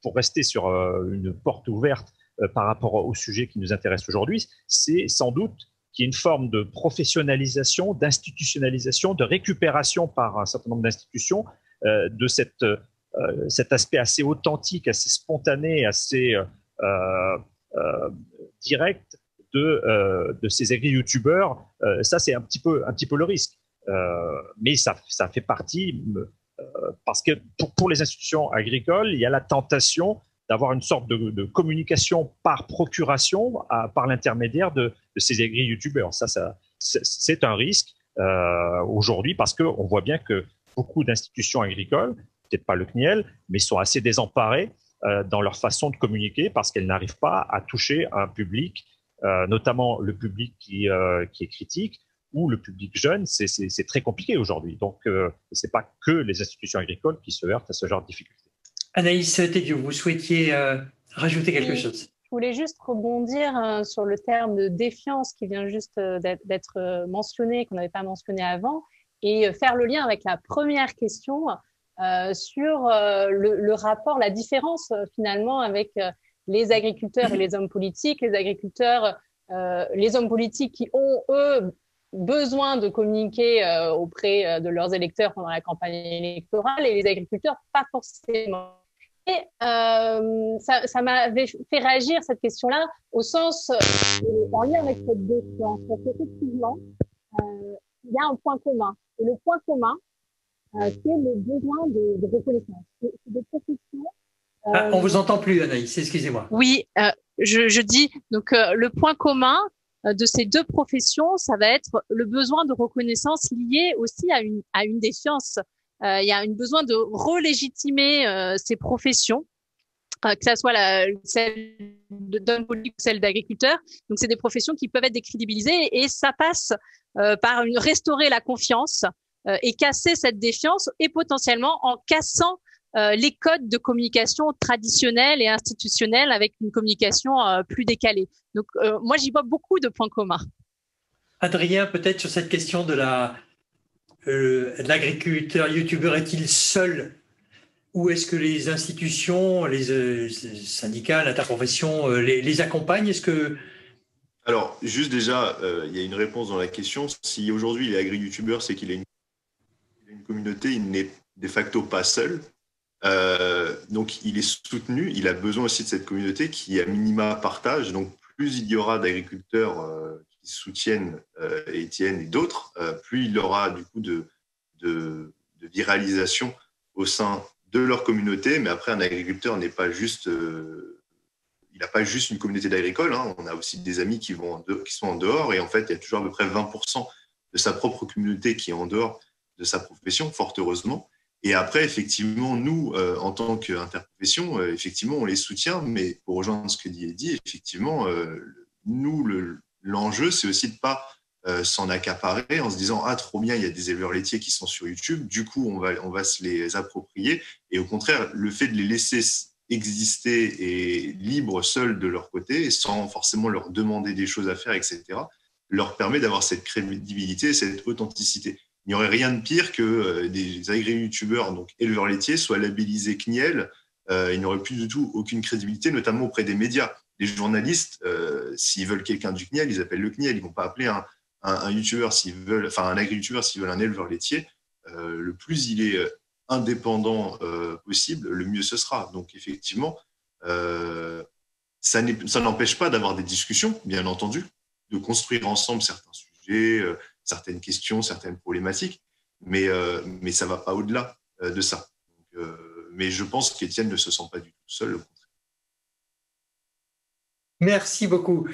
pour rester sur une porte ouverte par rapport au sujet qui nous intéresse aujourd'hui, c'est sans doute qu'il y ait une forme de professionnalisation, d'institutionnalisation, de récupération par un certain nombre d'institutions de cet aspect assez authentique, assez spontané, assez direct de ces agri-youtubeurs. Ça, c'est un petit peu le risque. Mais ça fait partie, parce que pour les institutions agricoles, il y a la tentation d'avoir une sorte de communication par procuration, par l'intermédiaire de ces agri-youtubeurs. Ça, c'est un risque aujourd'hui, parce qu'on voit bien que beaucoup d'institutions agricoles, peut-être pas le CNIEL, mais sont assez désemparées dans leur façon de communiquer, parce qu'elles n'arrivent pas à toucher un public, notamment le public qui est critique, ou le public jeune. C'est très compliqué aujourd'hui. Donc, ce n'est pas que les institutions agricoles qui se heurtent à ce genre de difficultés. Anaïs Théveaud, vous souhaitiez rajouter quelque chose? Je voulais juste rebondir sur le terme de défiance qui vient juste d'être mentionné, qu'on n'avait pas mentionné avant, et faire le lien avec la première question sur le rapport, la différence finalement avec les agriculteurs et les hommes politiques. Les hommes politiques qui ont, eux, besoin de communiquer auprès de leurs électeurs pendant la campagne électorale, et les agriculteurs, pas forcément. Et ça m'avait fait réagir, cette question-là, au sens, en lien avec cette défiance. Parce qu'effectivement, il y a un point commun. Et le point commun, c'est le besoin de reconnaissance. C'est des professions. On vous entend plus, Anaïs, excusez-moi. Oui, je dis, donc le point commun de ces deux professions, ça va être le besoin de reconnaissance lié aussi à une défiance. Il y a un besoin de relégitimer ces professions, que ça soit celle d'homme politique ou celle d'agriculteur. Donc, c'est des professions qui peuvent être décrédibilisées, et ça passe par restaurer la confiance et casser cette défiance, et potentiellement en cassant les codes de communication traditionnels et institutionnels avec une communication plus décalée. Donc, moi, j'y vois beaucoup de points communs. Adrien, peut-être sur cette question de l'agriculteur youtubeur, est-il seul, ou est-ce que les institutions, les syndicats, l'interprofession les accompagnent? Alors, juste déjà, il y a une réponse dans la question. Si aujourd'hui il est agri-youtubeur, c'est qu'il a une communauté, il n'est de facto pas seul. Donc, il est soutenu, il a besoin aussi de cette communauté qui, à minima, partage. Donc, plus il y aura d'agriculteurs qui soutiennent Étienne et d'autres, plus il y aura du coup de viralisation au sein de leur communauté. Mais après, un agriculteur n'est pas juste, il n'a pas juste une communauté d'agricoles. Hein. On a aussi des amis qui sont en dehors, et en fait, il y a toujours à peu près 20% de sa propre communauté qui est en dehors de sa profession, fort heureusement. Et après, effectivement, nous, en tant qu'interprofession, effectivement, on les soutient, mais pour rejoindre ce que dit Eddy, effectivement, nous, l'enjeu, c'est aussi de ne pas s'en accaparer en se disant « Ah, trop bien, il y a des éleveurs laitiers qui sont sur YouTube, du coup, on va se les approprier. » Et au contraire, le fait de les laisser exister et libres, seuls de leur côté, sans forcément leur demander des choses à faire, etc., leur permet d'avoir cette crédibilité, cette authenticité. Il n'y aurait rien de pire que des agri-youtubeurs, donc éleveurs laitiers, soient labellisés CNIEL. Ils n'auraient plus du tout aucune crédibilité, notamment auprès des médias. Les journalistes, s'ils veulent quelqu'un du CNIEL, ils appellent le CNIEL. Ils ne vont pas appeler un youtubeur s'ils veulent, enfin un agri-youtubeur s'ils veulent un éleveur laitier. Le plus il est indépendant possible, le mieux ce sera. Donc effectivement, ça n'empêche pas d'avoir des discussions, bien entendu, de construire ensemble certains sujets, certaines questions, certaines problématiques, mais ça ne va pas au-delà de ça. Donc, mais je pense qu'Étienne ne se sent pas du tout seul. Merci beaucoup.